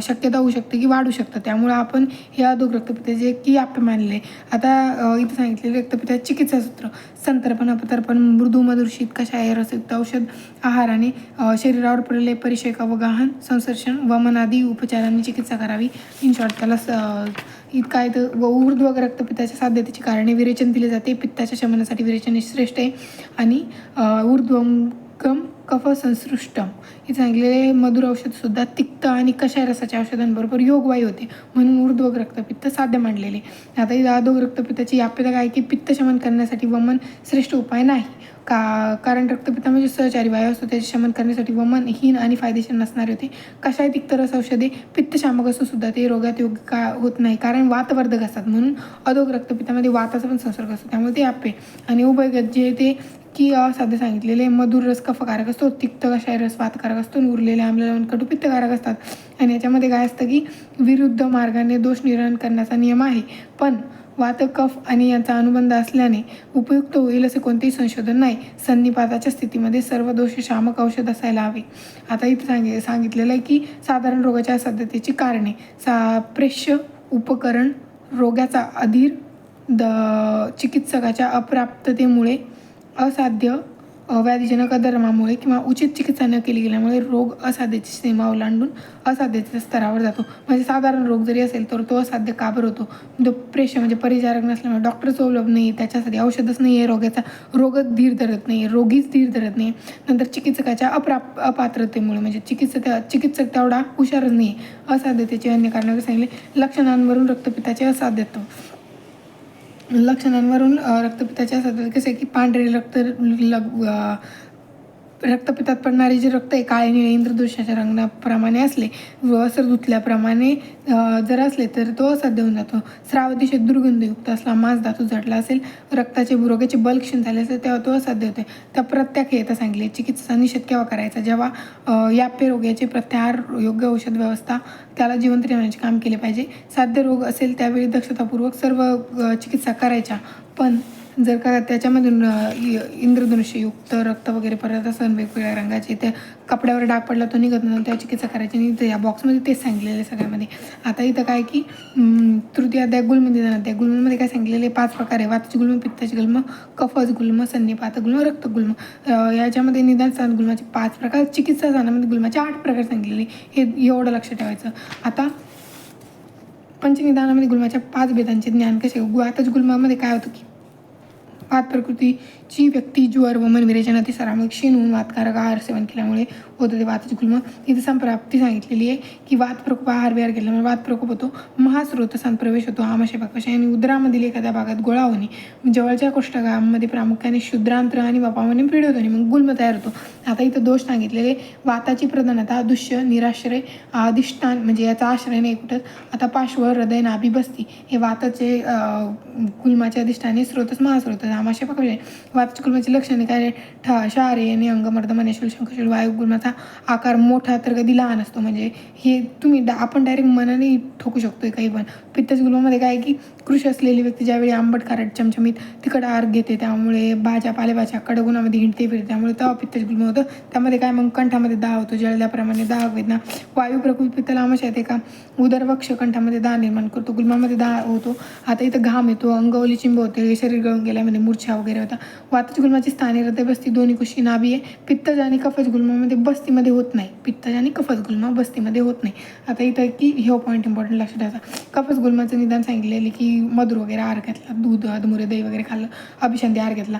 शक्यता होऊ शकते की वाढू शकतं, त्यामुळे आपण हे अधोक रक्तपित्ताचे की आपे मानले. आता इथं सांगितलेले रक्तपित्ताचे चिकित्सा सूत्र: संतर्पण, अपतर्पण, मृदू मधुर शीत कषाय रसयुक्त औषध आहाराने शरीरावर पडलेले परिषेक, अवगाहन, संसर्शन, वमन आदी उपचारांनी चिकित्सा करावी. इन शॉर्ट त्याला काय तर ऊर्ध्वक रक्तपित्ताच्या साध्यतेची कारणे विरेचन दिले जाते. पित्ताच्या शमनासाठी विरेचन श्रेष्ठ आहे. आणि ऊर्ध्वगम कफ संसृष्टम हे सांगितलेले मधुर औषधसुद्धा तिक्त आणि कषाय रसाच्या औषधांबरोबर योगवायी होते, म्हणून ऊर्ध्वक रक्तपित्त साध्य मांडलेले. आता इथं अधोक रक्तपित्ताची याप्यता काय की पित्त शमन करण्यासाठी वमन श्रेष्ठ उपाय नाही. कारण रक्तपित्तामध्ये सहचारी वायू असतो, त्याचे शमन करण्यासाठी वमन हीन आणि फायदेशीर नसणारे होते. कषाय तिक्त रस औषधे पित्तशामक असून सुद्धा ते रोगात योग्य होत नाही, कारण वातवर्धक असतात, म्हणून अधोक रक्तपित्तामध्ये वाताचा पण संसर्ग असतो, त्यामुळे ते याप्य. आणि उभयगत जे ते की असाध्य सांगितलेले मधुर रस कफकारक असतो, तिक्त कषाय रस वातकारक असतो, आणि उरलेले आम्ल लवण कडू पित्तकारक असतात. आणि याच्यामध्ये काय असतं की विरुद्ध मार्गाने दोष निवारण करण्याचा नियम आहे, पण वात, कफ आणि यांचा अनुबंध असल्याने उपयुक्त होईल असे कोणतेही संशोधन नाही. संनिपाताच्या स्थितीमध्ये सर्व दोष शामक औषध असायला हवे. आता इथे सांगितलेलं आहे की साधारण रोगाच्या असाध्यतेची कारणे: प्रेष्य उपकरण, रोगाचा अधीर, चिकित्सकाच्या अप्राप्ततेमुळे, असाध्य व्याधीजनक अधर्मामुळे किंवा उचित चिकित्सा न केली गेल्यामुळे रोग असाध्याची सीमा ओलांडून असाध्याच्या स्तरावर जातो. म्हणजे साधारण रोग जरी असेल तर तो असाध्य का बरं होतो? प्रेशर म्हणजे परिचारक नसल्यामुळे, डॉक्टरच उपलब्ध नाही, त्याच्यासाठी औषधच नाही आहे, रोगच धीर धरत नाही, रोगीच धीर धरत नाही. नंतर चिकित्सकाच्या अपात्रतेमुळे, म्हणजे चिकित्सक तेवढा हुशारच नाही. असाध्यतेची अन्य कारणे सांगितले. लक्षणांवरून रक्तपित्ताचे असाध्यत्व. लक्षणांवरून रक्तपित्ताचे असाध्यत्व कसे की पांढरे रक्तपितात पडणारे जे रक्त आहे काळे निळे इंद्रधनुष्याच्या रंगाप्रमाणे असले व असर धुतल्याप्रमाणे जर असले तर तो असाध्य होऊन जातो. स्राव अतिशय दुर्गंधयुक्त असला, मांस धातू जडला असेल, रोगाचे बल क्षीण झाले असेल तेव्हा तो असाध्य होते. त्या प्रत्याख्यता सांगितले. चिकित्सा निषेध केव्हा करायचा? जेव्हा याप्य रोगाचे प्रत्याहार, योग्य औषध व्यवस्था, त्याला जिवंत ठेवण्याचे काम केले पाहिजे. साध्य रोग असेल त्यावेळी दक्षतापूर्वक सर्व चिकित्सा करायच्या. पण जर का त्याच्यामधून इंद्रधनुष्ययुक्त रक्त वगैरे परत असेल वेगवेगळ्या रंगाचे, त्या कपड्यावर डाग पडला तो निघत नव्हता, त्या चिकित्सा करायची नाही. तर या बॉक्समध्ये तेच सांगितलेलं आहे सगळ्यामध्ये. आता इथं काय की तृतीय अध्याय गुल्मनिदान अध्याय. गुल्ममध्ये काय सांगितलेले? 5 प्रकार आहे. वाताची गुल्म, पित्ताची गुल्म, कफज गुल्म, सन्निपात गुल्म, रक्त गुल्म. याच्यामध्ये निदान स्थान गुल्माचे 5 प्रकार, चिकित्सा स्थानामध्ये गुल्माचे 8 प्रकार सांगितलेले. हे एवढं लक्ष ठेवायचं. आता पंचनिदानामध्ये गुल्माच्या 5 भेदांचे ज्ञान कसे? वाताची गुल्मामध्ये काय होतं की वात प्रकृतीची व्यक्ती ज्वर व मनविरेचन अतिसारामुळे क्षीण होऊन वातकारक आहार सेवन केल्यामुळे होतं ते वाताची गुल्म. इथे संप्राप्ती सांगितलेली आहे की वात प्रकोप आहार विहार केल्यामुळे वात प्रकोप होतो, महास्रोतसांत प्रवेश होतो, आमाशय पाकवश आणि उदरामधील एखाद्या भागात गोळा होणे, जवळच्या कोष्ठकामध्ये प्रामुख्याने शुद्रांत्र आणि वापामध्ये पीड होतो आणि मग गुल्म तयार होतो. आता इथं दोष सांगितलेले. वाताची प्रधानता दुष्य, निराश्रय, अधिष्ठान म्हणजे याचा आश्रय नाही कुठंच. आता पार्श्व, हृदय, नाभी, बस्ती हे वाताचे गुल्माचे अधिष्ठाने, स्रोतस, महास्रोतस, आमाशय पाकवश. वाताच्या गुल्माची लक्षणे काय? शहारे आणि अंगमर्द, मनेशूल, शंखशूल. वायू गुल्माचा आकार मोठा तर कधी लहान असतो, म्हणजे हे आपण डायरेक्ट मनाने ठोकू शकतोय काही पण. पित्ताच्या गुल्मामध्ये काय की कृश असलेली व्यक्ती ज्यावेळी आंबट, खारट, चमचमीत, तिखट आहार घेते, त्यामुळे भाज्या पालेभाज्या कडगुणामध्ये हिंडते फिरते, त्यामुळे तेव्हा पित्ताचे गुल्म होतं. त्यामध्ये काय मग कंठामध्ये दाह होतो, जळल्याप्रमाणे दाह वेदना. वायू प्रकोप पित्ताला आमाशय येते का? उदरवक्ष कंठामध्ये दाह निर्माण करतो, गुल्मामध्ये दाह होतो. आता इथं घाम येतो, अंगवली चिंब होते, शरीर गळून गेल्यामध्ये मूर्छा वगैरे होता. वाताच्या गुल्माची स्थाने हृदय, बस्ती, दोन्ही कुशी, नाभी आहे. पित्तज आणि कफज गुल्मामध्ये बस्तीमध्ये होत नाही. पित्तज आणि कफज गुल्म बस्तीमध्ये होत नाही. आता इथं की हे पॉईंट इम्पॉर्टंट लक्षात ठेवायचा. कफज गुल्माचं निदान सांगितलेले की मधुर वगैरे आहार घेतला, दूध, अधमुरे, दही वगैरे खाल्लं, अभिशांती आहार घेतला.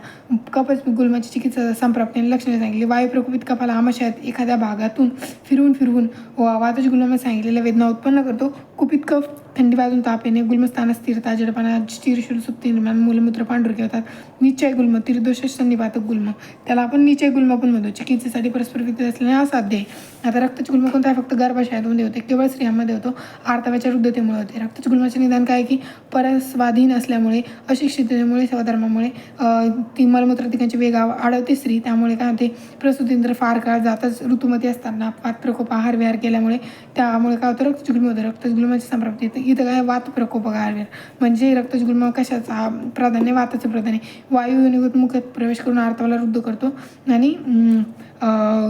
कफज गुल्माची चिकित्सा संप्राप्ती आणि लक्षणे सांगितली. वायू प्रकोपित कफाला आमाशयात एखाद्या भागातून फिरवून वाताच्या गुल्मामध्ये सांगितलेल्या वेदना उत्पन्न करतो. कुपित कफ, थंडी वाजून ताप येणे, गुल्मस्थान स्थिरता, जडपणा, स्थिरशूल, सुप्ती निर्माण, मूलमूत्र पांढुरके होतात. निश्चय गुल्म, तिरदोष, सन्निपातक गुल्म, त्याला आपण निश्चय गुल्म पण म्हणतो. चिकित्सेसाठी परस्पर विरुद्ध असल्याने असाध्य आहे. आता रक्ताची गुल्म कोणता आहे? फक्त गर्भाशयामध्ये होते, केवळ स्त्रियांमध्ये होतो, आर्तवाच्या रुद्धतेमुळे होते. रक्ताच्या गुल्माचे निदान काय की परस्वाधीन असल्यामुळे, अशिक्षिततेमुळे, स्वधर्मामुळे ती मलमूत्राधिकांची वेग आढळते स्त्री, त्यामुळे काय होते? प्रसूतीनंतर फार काळ जातच ऋतुमती असताना वात प्रकोप आहार विहार केल्यामुळे, त्यामुळे काय होतं? रक्ताची गुल्म होतं. रक्ताची गुल्माची संप्राप्ती येते. इथं काय? वात प्रकोप आहार विहार म्हणजे रक्ताची गुल्म कशाचा प्राधान्य? वाताचं प्राधान्य. वायू मुखात प्रवेश करून आर्तवाला रुद्ध करतो आणि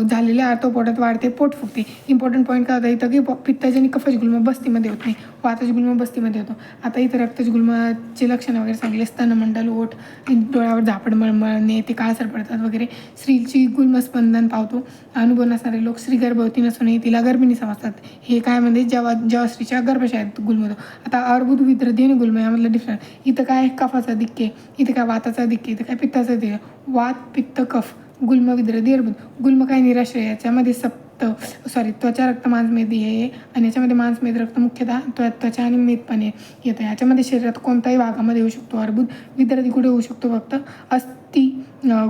झालेले आर्तव पोटात वाढते, पोट फुगते. इम्पॉर्टंट पॉईंट काय होता इथं की पित्ताची आणि कफाची गुल्म बस्तीमध्ये होत नाही, वाताची गुल्म बस्तीमध्ये होतो. आता इथं रक्ताची गुल्माचे लक्षणं वगैरे सांगितले. स्तनमंडल, ओठ, डोळ्यावर झापड मळमळणे, ते काळसर पडतात वगैरे. स्त्रीची गुल्मस्पंदन पावतो. अनुभव नसणारे लोक, स्त्री गर्भवती नसूनही तिला गर्भिणी समजतात. हे काय म्हणजे जेव्हा स्त्रीच्या गर्भाशयात गुल्म होतो. आता अर्बुद, विद्रदी आणि गुल्म यामधलं डिफरन्स. इथं काय? कफाचा दिक्के, इथं काय? वाताचा दिक्के, इथं काय? पित्ताचा दिक्के. वात, पित्त, कफ, गुल्म, विद्रदी, अर्बुद. गुल्म काय? निराश्रय. याच्यामध्ये त्वचा, रक्त, मांसमेद हे आणि याच्यामध्ये मांसमेद रक्त मुख्यतः त्वचा आणि मेदपणे येतं. याच्यामध्ये शरीरात कोणत्याही भागामध्ये होऊ शकतो. अर्बुद, विद्रदी कुठे होऊ शकतो? फक्त अस्थि,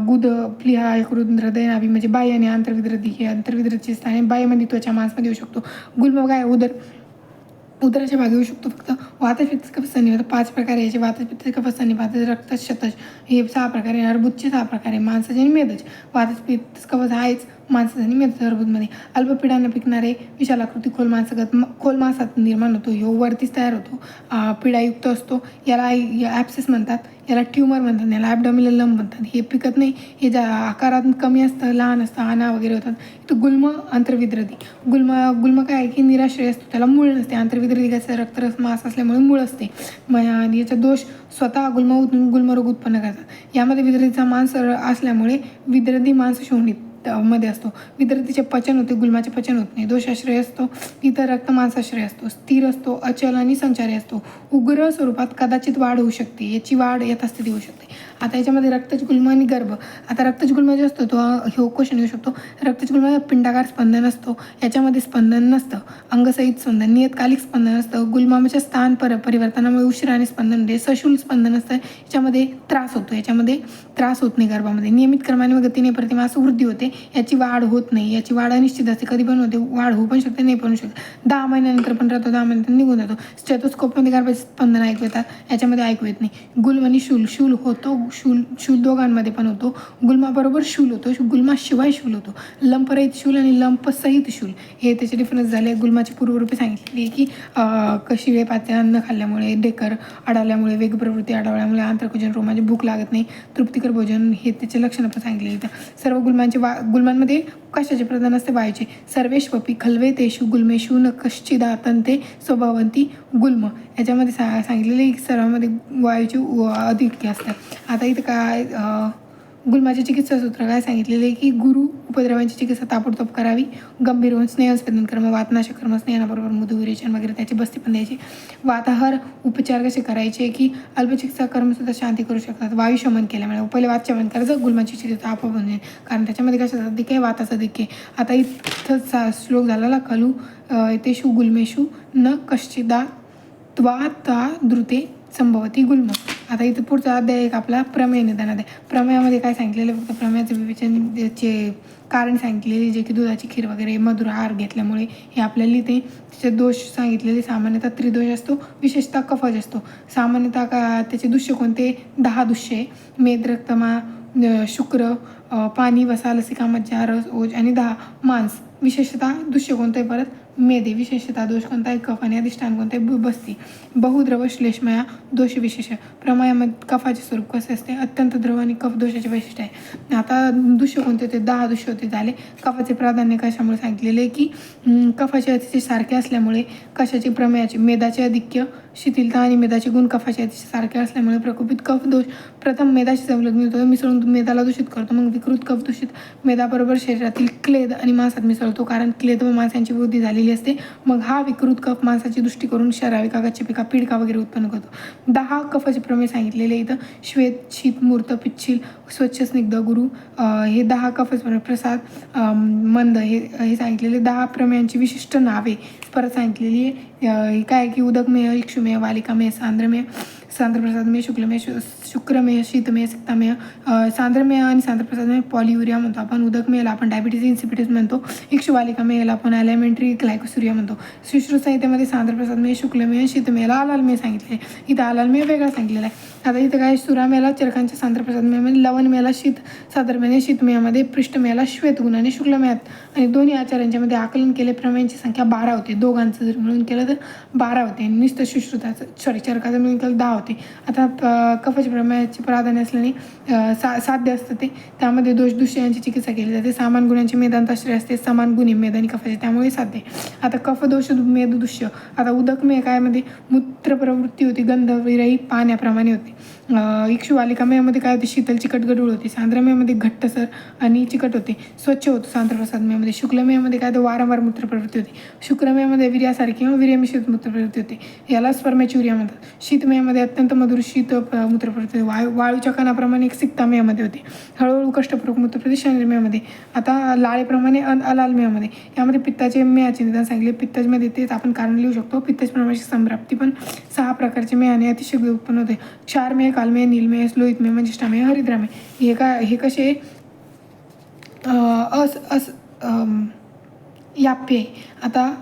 गुद, प्लिहा, यकृत, हृदय, नाभी म्हणजे बाह्य आणि आंतरविद्रदी. हे आंतरविद्रदीचे स्थाने बाह्यमध्ये, त्वचा, मांसमध्ये होऊ शकतो. गुल्म काय? उदराच्या भागी होऊ शकतो. फक्त वातपित्त, कफ, सन्निपात 5 प्रकार याचे. वातपित्त, कफ, सन्निपात, रक्त, शतज हे 6 प्रकारे. अर्बुदचे 6 प्रकारे. मांसज आणि मेदज. वातपित्त, कफ आहेच, मांसास आणि मेदस्रावमध्ये. अल्पपिडाने पिकणारे विशालाकृती खोल मांसात निर्माण होतो. ह्यो वरतीच तयार होतो. पिडायुक्त असतो. याला ॲप्सिस म्हणतात, याला ट्युमर म्हणतात, याला ॲबडॉमिनल लंब म्हणतात. हे पिकत नाही, हे ज्या आकारात कमी असतं, लहान असतं, आणा वगैरे होतात. इथं गुल्म आंतरविद्रती. गुल्म काय आहे की निराश्रय असतो, त्याला मूळ नसते. आंतरविद्रती कसं रक्तरस मांस असल्यामुळे मूळ असते. आणि याचा दोष स्वतः गुल्मरोग उत्पन्न करतात. यामध्ये विद्रतीचा मांस असल्यामुळे विद्रती मांस शोणीत मध्ये असतो. विद्रतीचे पचन होते, गुल्माचे पचन होत नाही. दोषाश्रय असतो, इतर रक्त मांसाश्रय असतो. स्थिर असतो, अचल आणि संचारी असतो. उग्र स्वरूपात कदाचित वाढ होऊ शकते, याची वाढ यथास्थिती होऊ शकते. आता याच्यामध्ये रक्तज गुल्म आणि गर्भ. आता रक्तज गुल्म जो असतो तो ह्यो क्वेश्चन येऊ शकतो. रक्तज गुल्म पिंडाकार स्पंदन असतो, याच्यामध्ये स्पंदन नसतं. अंगसहित स्पंदन, नियतकालिक स्पंदन असतं. गुल्माच्या स्थान परिवर्तनामुळे उशिराने स्पंदन होते. सशुल स्पंदन असतं, याच्यामध्ये त्रास होतो. याच्यामध्ये त्रास होत नाही गर्भामध्ये. नियमित क्रमाने व गतीने प्रतिमास वृद्धी होते, याची वाढ होत नाही. याची वाढ अनिश्चित असते, कधी पण होते, वाढ होऊ पण शकते, नाही पण शकते. 10 महिन्यानंतर पण राहतो, 10 महिन्यानंतर निघून जातो. स्टेथोस्कोपमध्ये गर्भाचे स्पंदन ऐकू येतात, याच्यामध्ये ऐकू येत नाही. गुल्म आणि शूल होतो. शूल दोघांमध्ये पण होतो. गुल्माबरोबर शूल होतो, गुल्माशिवाय शूल होतो. लंपरहित शूल आणि लंपसहित शूल हे त्याचे डिफरन्स झाले. गुल्माची पूर्वरूपे सांगितलेली की शिळे पाते अन्न खाल्ल्यामुळे, डेकर आढळल्यामुळे, वेगप्रवृत्ती आढळल्यामुळे, आंतरकुजन रोमांची भूक लागत नाही, तृप्तिकर भोजन हे त्याचे लक्षणं पण सांगितलेली. सर्व गुल्मांमध्ये कशाचे प्रधान असते? वायूचे. सर्वेष्वपी खल्वे तेषु गुल्मेषु न कश्चिदा तंते स्वभावंती गुल्म. याच्यामध्ये सांगितलेले सर्वांमध्ये वायूचे अधिक असतात. आता इथं काय गुल्माचे चिकित्सा सूत्र काय सांगितलेले की गुरु उपद्रवांची चिकित्सा ताबडतोब करावी. गंभीर होऊन स्नेहस्पंदन कर्म, वातनाशक कर्म, स्नेहाबरोबर मधुविरेचन वगैरे त्याची बस्ती पण द्यायची. वाताहार उपचार कसे करायचे की अल्पचिकित्सा कर्मसुद्धा शांती करू शकतात. वायू शमन केल्यामुळे पहिले वात शमन करायचं, गुल्माची चिकित्सा आपोआप होईल, कारण त्याच्यामध्ये कशाचा अधिक आहे? वाताचा अधिक आहे. आता इथं श्लोक झालेला खलू तेषु गुल्मेषु न कश्चिदा त्वा द्रुते संभवती गुल्म. आता इथं पुढचा अध्याय एक आपला प्रमेय निदान अध्याय. प्रमेयामध्ये काय सांगितलेलं? फक्त प्रमेयाचं विवेचनाचे कारण सांगितलेले, जे की दुधाची खीर वगैरे मधुर आहार घेतल्यामुळे हे आपल्याला लिहिते. त्याचे दोष सांगितलेले. सामान्यतः त्रिदोष असतो, विशेषतः कफज असतो. सामान्यतः त्याचे दुष्य कोणते? 10 दुष्य आहे. मेद, रक्तमा, शुक्र, पाणी, वसा, लसिका, मज्जा, रस, ओज आणि 10 मांस. विशेषतः दुष्य कोणतं आहे? परत मेदे. विशेषतः दोष कोणता आहे? कफ. आणि अधिष्ठान कोणते? बस्ती. बहुद्रव श्लेष्मया दोष विशेष. प्रमेयामध्ये कफाचे स्वरूप कसे असते? अत्यंत द्रव आणि कफ दोषाचे वैशिष्ट्य आहे. आता दुष्य कोणते? ते 10 दुष्य होते झाले. कफाचे प्राधान्य कशामुळे सांगितलेले की कफाचे अतिशय सारखे असल्यामुळे, कशाचे? प्रमेयाचे. मेदाचे अधिक्य, शिथिलता आणि मेदाचे गुण कफाचे अतिशय सारखे असल्यामुळे प्रकोपित कफ दोष प्रथम मेदाशी संलग्न होतो, मिसळून मेदाला दूषित करतो. मग विकृत कफ दूषित मेदाबरोबर शरीरातील क्लेद आणि मांसात मिसळतो, कारण क्लेद व मांसांची वृद्धी झालेली असते. मग हा विकृत कफ मांसाची दृष्टी करून शराविका, गच्छपिका, पिडका वगैरे उत्पन्न करतो. 10 कफाचे प्रमेय सांगितलेले इथं. श्वेत, शीत, मूर्त, पिच्छिल, स्वच्छ, स्निग्ध, गुरु हे 10 कफाचे प्रमेय. प्रसाद, मंद हे सांगितलेले 10 प्रमेयांची विशिष्ट नावे परत सांगितलेली आहे. काय की उदकमेय, इक्षुमेय, वालिकामेय, सांद्रमेय, सांद्रप्रसादमेय, शुक्रमेय, शीतमेय, सिक्तामेय. सांद्रमेय आणि सांद्रप्रसादमेय पॉलियुरिया म्हणतो आपण. उदकमेयला आपण डायबिटीज इन्सिपिटिस म्हणतो. इक्षुवालिकामेयला आपण ॲलिमेंटरी ग्लायकोसुरिया म्हणतो. सुश्रुत साहित्यामध्ये सांद्रप्रसादमेय, शुक्लमेय, शीतमेयला आलालमेय सांगितले. इथं आलालमेय वेगळा सांगितलेला आहे. आता इथं काय? सुरामेयाला चरकांच्या सांद्रप्रसादमेयामध्ये, लवणमेयाला शीत सादरमेयाने, शीतमेयामध्ये, पृष्ठमेयाला श्वेतगुण आणि शुक्लमेयात आणि दोन्ही आचार्यांच्यामध्ये आकलन केले प्रमेयांची संख्या 12 होते. दोघांचं जर मिळून केलं तर 12 होते. नुसतं सुश्रुताचं चरकाचं मिळून केलं 10 होते. आता कफाच्या प्रमेयाचे प्राधान्य असल्याने साध्य असतं ते. त्यामध्ये दोष दुष्य यांची चिकित्सा केली जाते. समान गुणांची मेदांताश्रय असते. समान गुन्हे मेद आणि कफाचे, त्यामुळे साध्य. आता कफ दोष, मेद दुष्य. आता उदकमेय काय मध्ये? मूत्र प्रवृत्ती होती, गंध विरही पाण्याप्रमाणे होते. इक्षुवालिकामेयामध्ये काय होते? शीतल, चिकट, गडूळ होते. सांद्रमेयामध्ये घट्टसर आणि चिकट होते, स्वच्छ होतो. सांद्रप्रसादमेयामध्ये. शुक्लमेयामध्ये काय होतं? वारंवार मूत्र प्रवृत्ती होती. शुक्रमेयामध्ये वीर्यासारखी किंवा वीर्यमिश्रित मूत्रप्रवृत्ती होते, याला स्पर्मॅच्युरिया म्हणतात. शीतमेयामध्ये अत्यंत मधुर शीत मूत्रप्रवृत्ती. वाळूच्या कणाप्रमाणे सिक्तामेयामध्ये होते. हळूहळू कष्टपूर्वक मूत्रप्रवृत्ती शरीरमेयामध्ये. आता लाळेप्रमाणे अलालमेयामध्ये. यामध्ये पित्ताचे मेयाचे निदान सांगितले. पित्तामध्ये तेच आपण कारण लिहू शकतो. पित्ताच्या प्रमाणाची संप्राप्ती पण 6 प्रकारचे मेयाने अतिशय उत्पन्न होते. क्षारमेय, कालमेय, नीलमेय, लोहितमेय, मंजिष्ठामेय, हरिद्रामेय. हे कसे? याप्य. आता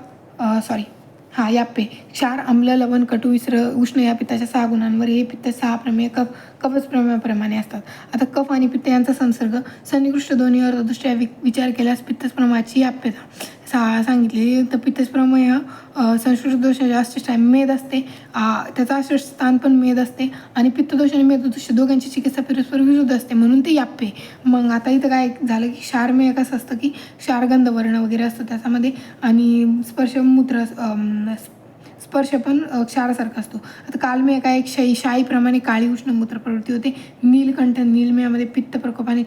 याप्पे क्षार आम्ल लवण कटू विस्र उष्ण या पित्ताच्या 6 गुणांवर हे पित्त 6 प्रमेय कफच प्रमेयाप्रमाणे असतात. आता कफ आणि पित्त यांचा संसर्ग सन्निकृष्ट दोन्ही अर्थदृष्ट्या विचार केल्यास पित्तस्प्रमाची याप्यता सांगितली. तर पित्तस्प्रमेय संस्कृत दोषाच्या अष्टष्टाय मेद असते, त्याचा अष्टस्थान पण मेद असते आणि पित्तदोष आणि मेददोष दोघांची चिकित्सा परस्पर विरुद्ध असते म्हणून ते याप्पे. मग आता इथं काय झालं की क्षारमेय कसं असतं की क्षारगंध वर्ण वगैरे असतं त्याच्यामध्ये आणि स्पर्श पण क्षारासारखा असतो. आता कालमेय काय एक शाईप्रमाणे काळी उष्ण मूत्र प्रवृत्ती होते. नीलकंठ नीलमेयामध्ये पित्त प्रकोपाने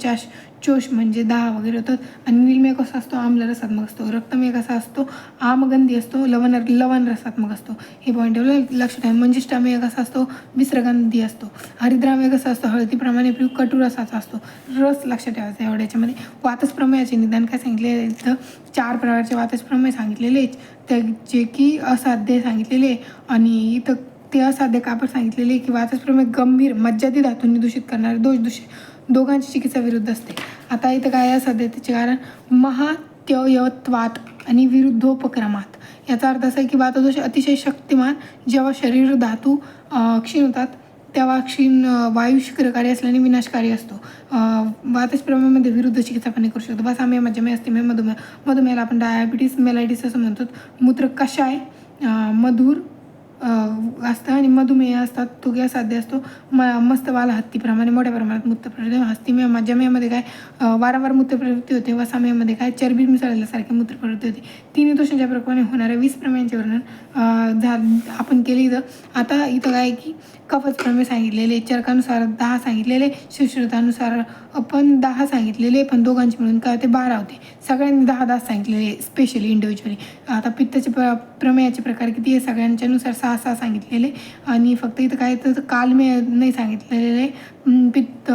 चोष म्हणजे दाह वगैरे होतात आणि नीलमेय कसा असतो आम्ल रसात्मक असतो. रक्तमेय कसा असतो आमगंधी असतो, लवण रसात्मक असतो. हे पॉईंट लक्षात आहे. मंजिष्ठामेय कसा असतो विसर्गंधी असतो. हरिद्रामेय कसा असतो हळदीप्रमाणे कटू रसाचा असतो. रस लक्षात ठेवायचा एवढ्या याच्यामध्ये. वातच प्रमेयाचे निदान काय सांगितले इथं 4 प्रकारचे वातच प्रमेय सांगितलेले जे की असाध्य सांगितलेले आणि इथं ते असाध्य कापड सांगितलेले की वातच प्रमेय गंभीर मज्जादी धातूंनी दूषित करणारे दोघांची चिकित्सा विरुद्ध असते. आता इथं काय असाध्यतेचे कारण महात्ययत्वात आणि विरुद्धोपक्रमात. याचा अर्थ असा आहे की वातदोष अतिशय शक्तिमान जेव्हा शरीर धातू क्षीण होतात तेव्हा वायू शीघ्रकारी असल्याने विनाशकारी असतो. वातच प्रमेयामध्ये विरुद्ध चिकित्सा पण करू शकतो. वासामेय मज्जामेय अस्थिमेय मधुमेहाला आपण डायबिटीस मेलायटिस असं म्हणतो. मूत्र कषाय मधुर असतं आणि मधुमेह असतात तो गॅस साध्य असतो. मस्तवाल हत्तीप्रमाणे मोठ्या प्रमाणात मूत्रप्रवृत्ती. हस्तीमेय मज्जामेयामध्ये काय वारंवार मूत्रप्रवृत्ती होते. वसामेयामध्ये काय चरबी मिसळल्यासारखी मूत्रप्रवृत्ती होते. तिन्ही दोषांच्या प्रमाणे होणाऱ्या 20 प्रमेयांचे वर्णन आपण केले इथं. आता इथं काय की कफच प्रमेय सांगितलेले, चरकानुसार 10 सांगितलेले, सुश्रुतानुसार पण 10 सांगितलेले, पण दोघांची मिळून काय होते 12 होते. सगळ्यांनी 10 सांगितलेले स्पेशली इंडिव्हिज्युअली. आता पित्ताचे प्रमेयाचे प्रकार किती आहे सगळ्यांच्या नुसार 6 सांगितलेले आणि फक्त इथं काय तर कालमेय नाही सांगितलेले. पित्त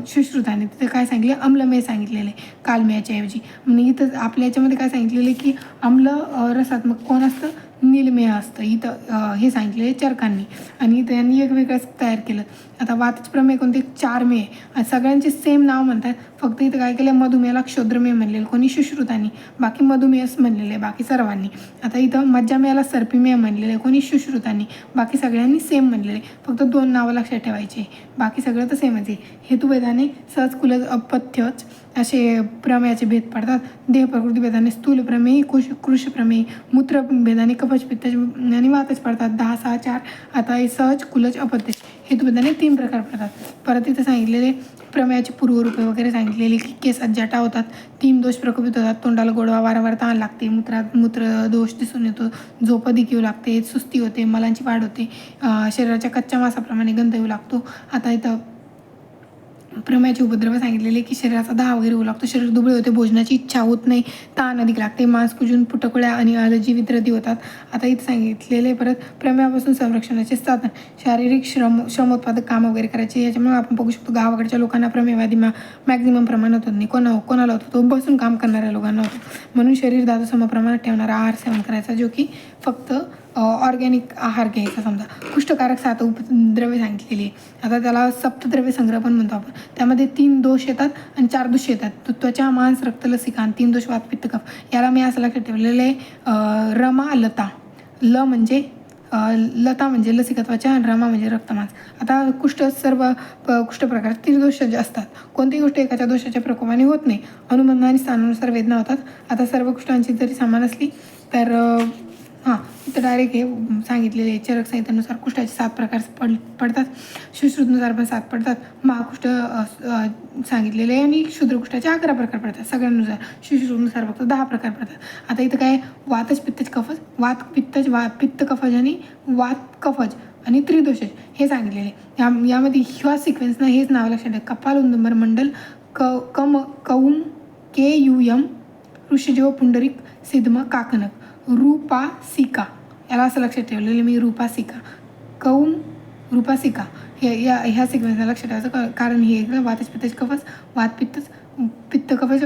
सुश्रुताने तिथं काय सांगितले अम्लमेय सांगितलेले कालमेयाच्या ऐवजी. म्हणजे इथं आपल्या याच्यामध्ये काय सांगितलेले की आम्ल रसात्मक कोण असतं नीलमेय असतं इथं हे सांगितलेले चरकांनी आणि त्यांनी एक वेगळंच तयार केलं. आता वातच प्रमेय कोणते 4 मेय सगळ्यांचे सेम नाव म्हणतात. फक्त इथं काय केलं मधुमेहाला क्षुद्रमेय म्हणलेलं कोणी सुश्रुतांनी, बाकी मधुमेयच म्हणलेले बाकी सर्वांनी. आता इथं मज्जामेयाला सर्पिमेय म्हणलेले कोणी सुश्रुतांनी, बाकी सगळ्यांनी सेम म्हणलेले. फक्त 2 नावं लक्षात ठेवायचे, बाकी सगळं तर सेमच आहे. हेतुभेदाने सहज कुलज अपथ्यच असे प्रमेयाचे भेद पडतात. देह प्रकृती भेदाने स्थूल प्रमेय कृश प्रमेय, मूत्र भेदाने कफच पित्त आणि वातच पडतात. 10, 6, 4. आता हे सहज कुलज अपथ्य हेतुभेदाने 3 प्रकार पडतात. परत इथं सांगितलेले प्रमेयाचे पूर्वरूपे वगैरे सांगितलेले की केसात जटा होतात, 3 दोष प्रकोपित होतात, तोंडाला गोडवा वारंवार ताण लागते, मूत्र दोष दिसून येतो, झोप अधिक येऊ लागते, सुस्ती होते, मलांची वाढ होते, शरीराच्या कच्च्या मांसाप्रमाणे गंध येऊ लागतो. आता इथं प्रमेयाचे उपद्रव सांगितलेले की शरीराचा दाह वगैरे होऊ लागतो, शरीर दुबळे होते, भोजनाची इच्छा होत नाही, ताण अधिक लागते, मांस कुजून पुटकुळ्या आणि अलर्जी विद्रती होतात. आता इथं सांगितलेले परत प्रमेयापासून संरक्षणाचे साधन शारीरिक श्रमोत्पादक काम वगैरे करायचे. याच्यामुळे आपण बघू शकतो गावाकडच्या लोकांना प्रमेयवादी मॅक्झिमम प्रमाणात होत नाही. कोणाला होतो तो बसून काम करणाऱ्या लोकांना होतो. म्हणून शरीर धातू समप्रमाणात ठेवणारा आहार सेवन करायचा जो की फक्त ऑर्गॅनिक आहार घ्यायचा. समजा कुष्ठकारक 7 उपद्रव्ये सांगितलेली. आता त्याला सप्तद्रव्य संग्रह पण म्हणतो आपण. त्यामध्ये 3 दोष येतात आणि 4 दोष येतात. त्वचा मांस रक्त लसिका आणि 3 दोष वात पित्त कफ. याला मी असं लक्षात ठेवलेले रमा लता. म्हणजे लता म्हणजे लसिका त्वचा आणि रमा म्हणजे रक्तमांस. आता कुष्ठ प्रकार 3 दोष असतात. कोणतीही गोष्ट एकाच्या दोषाच्या प्रकोपाने होत नाही. अनुबंध आणि स्थानानुसार वेदना होतात. आता सर्व कुष्ठांची जरी समान असली तर इथं डायरेक्ट हे सांगितलेले चरक संहितेनुसार कुष्ठाचे 7 प्रकार पडतात. सुश्रुतनुसार पण 7 पडतात. महाकुष्ठ सांगितलेले आणि क्षुद्रकुष्ठाचे 11 प्रकार पडतात सगळ्यांनुसार. सुश्रुतनुसार फक्त 10 प्रकार पडतात. आता इथं काय वातच पित्तच कफज, पित्त कफज आणि वात कफज आणि त्रिदोष हे सांगितलेले. यामध्ये ह्या सिक्वेन्सनं हेच नाव लक्षात ठेवा. कपाल उंदंबर मंडल कौम KUM ऋषिजो पुंडरिक सिद्धम काकनक रूपासिका. याला असं लक्षात ठेवलेलं मी रूपासिका रूपासिका ह्या सिक्वेन्सला लक्षात ठेवायचं. कारण हे वातच पित्तच कफच वात पित्त कफच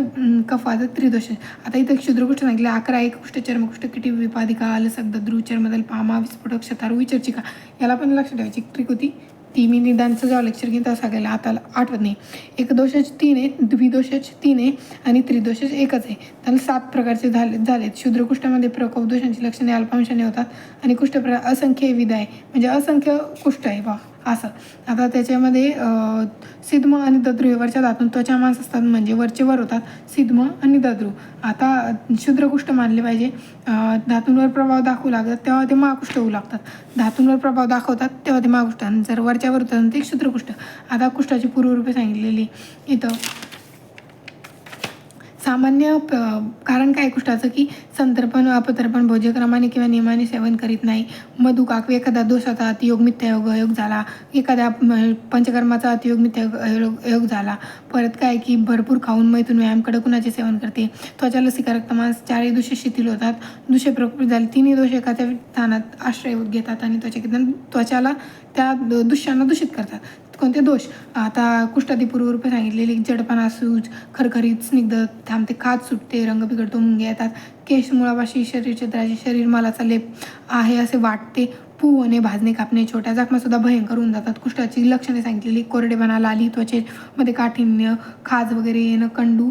कफाचं त्रिदोष. आता इथं क्षुद्रकुष्ठ सांगितलं 11 एक कुष्ठ चर्मकुष्ठ किटी विपादिका अलसक दद्रू चर्मदल पामा विस्फोटक शतारू विचर्चिका. याला पण लक्षात ठेवायची ट्रिक होती ती मी निदानचं जेव्हा लेक्चर घेईन तेव्हा सगळ्याला आता आठवत नाही. एकदोषाचे 3 आहे, द्विदोषाचे 3 आहे आणि त्रिदोषाचे 1च आहे. त्याला 7 प्रकारचे झालेत. क्षुद्रकुष्ठामध्ये प्रकोप दोषांची लक्षणे अल्पांशाने होतात आणि असंख्य विध आहे, म्हणजे असंख्य कुष्ठ आहे बा असं. आता त्याच्यामध्ये सिद्म आणि दद्रू हे वरच्या धातून त्वचा मांस असतात, म्हणजे वरचे वर होतात सिद्म आणि दद्रू. आता क्षुद्रकुष्ठ मानले पाहिजे. धातूंवर प्रभाव दाखवू लागतात तेव्हा ते महाकुष्ठ होऊ लागतात. धातूंवर प्रभाव दाखवतात तेव्हा ते महाकुष्ठ, आणि जर वरच्यावर होतात ते क्षुद्रकुष्ठ. आता कुष्ठाची पूर्वरूपे सांगितलेली इथं. सामान्य कारण काय कुष्ठाचं की संतर्पण अपतर्पण भोज्यक्रमाने किंवा नियमाने सेवन करीत नाही. मधुकाक एखाद्या दोषाचा अतियोग मिथ्यायोग झाला, एखाद्या पंचकर्माचा अतियोग मिथ्यायोग झाला. परत काय की भरपूर खाऊन मैथून व्यायाम कडकुनाचे सेवन करते. त्वचा लसिका रक्तमांस 4 दोष शिथिल होतात. दुषे प्रकृती झाले 3 दोष एखाद्या स्थानात आश्रय घेतात आणि त्वचाला त्या दुष्यांना दूषित करतात. कोणते दोष? आता कुष्ठादी पूर्वरूपे सांगितलेली जडपणा, सूज, खरखरीत, स्निग्ध थांबते, खाज सुटते, रंग बिघडतो, मुंग्या येतात, केश मुळापाशी शरीर छिद्राचे, शरीर मालाचा लेप आहे असे वाटते, पू होणे, भाजणे, कापणे, छोट्या जखमासुद्धा भयंकर होऊन जातात. कुष्ठाची लक्षणे सांगितलेली कोरडेपणा, लाली, त्वचेमध्ये काठिण्य, खाज वगैरे येणं, कंडू,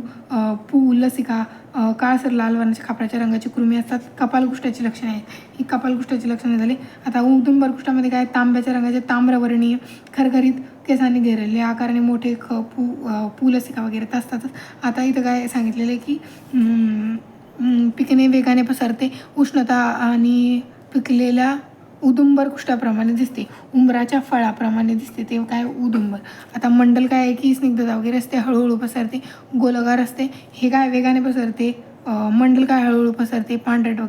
पू, लसिका, काळसर लाल वर्णाच्या खापराच्या रंगाची कृमी असतात. कपालकुष्ठाची लक्षणे आहेत. ही कपालकुष्ठाची लक्षणे झाली. आता औदुंबर कुष्ठामध्ये काय तांब्याच्या रंगाचे, ताम्रवर्णीय, खरखरीत, केसांनी घेरलेले, आकाराने मोठे पू लसिका वगैरे असतातच. आता इथं काय सांगितलेलं आहे की पिकणे वेगाने पसरते, उष्णता आणि पिकलेल्या उदुंबर कुष्ठाप्रमाणे दिसते, उंबराच्या फळाप्रमाणे दिसते, ते काय उदुंबर. आता मंडल काय आहे की स्निग्धता वगैरे असते, हळूहळू पसरते, गोलाकार असते, हे काय वेगाने पसरते. मंडल काय हळूहळू पसरते, पांढरट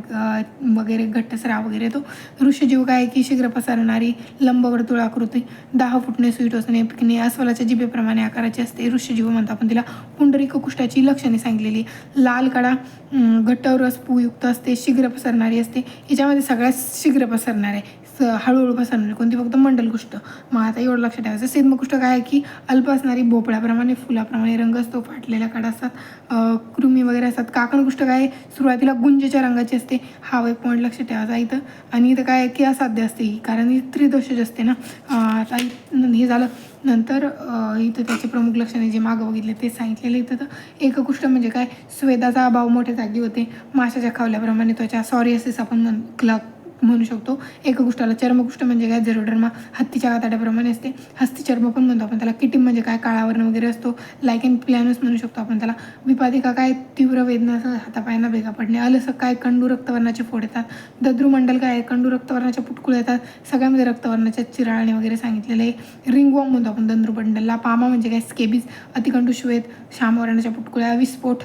वगैरे घट्टस्राव वगैरे तो. ऋषजीव काय की शीघ्र पसरणारी, लंबवर्तुळाकृती, 10 फुटणे, सुई टोचणे, पिकणे, अस्वलाच्या जिभेप्रमाणे आकाराची असते, ऋषजीव म्हणतो आपण तिला. पुंडरीक कुष्ठाची लक्षणे सांगितलेली. लाल कडा, घट्ट रस पूयुक्त असते, शीघ्र पसरणारी असते. याच्यामध्ये सगळ्यात शीघ्र पसरणार आहे, हळूहळू पसरणारी कोणती? फक्त मंडलकुष्ठ. मग आता एवढं लक्षात ठेवायचं. सिद्मकुष्ठ काय आहे की अल्प असणारी, भोपळ्याप्रमाणे फुलाप्रमाणे रंग असतो, फाटलेल्या कडा असतात, कृमी वगैरे असतात. काकणकुष्ठ काय आहे? सुरुवातीला गुंजेच्या रंगाची असते. हा एक पॉईंट लक्षात ठेवायचा इथं. आणि इथं काय आहे की असाध्य असते ही, कारण ही त्रिदोषज असते ना. आता हे झालं. नंतर इथं त्याचे प्रमुख लक्षणे जे मागं बघितले ते सांगितलेले. इथं तर एककुष्ठ म्हणजे काय? स्वेदाचा अभाव मोठ्या जागी होते, माशाच्या खावल्याप्रमाणे त्वचा, सॉरियासिस आपण म्हणू शकतो. एककुष्ठाला. चर्मकुष्ठ म्हणजे काय? झेरोडर्मा, हत्तीच्या कातड्याप्रमाणे असते, हस्तीचर्म पण म्हणतो आपण त्याला. किटिम म्हणजे काय? काळावर्ण वगैरे असतो, लायकेन प्लॅनस म्हणू शकतो आपण त्याला. विपादिका काय? तीव्र वेदना, हातापायांना भेगा पडणे. अलसक काय? कंडू रक्तवर्णाचे फोड येतात. दद्रुमंडल काय? कंडू रक्तवर्णाच्या पुटकुळ येतात, सगळ्यामध्ये रक्तवर्णाच्या चिराळणे वगैरे सांगितलेले. रिंगवॉर्म म्हणतो आपण दंद्रुमंडलला. पामा म्हणजे काय? स्केबीज, अतिकंडू श्वेत, श्यामवर्णाच्या पुटकुळ्या. विस्फोट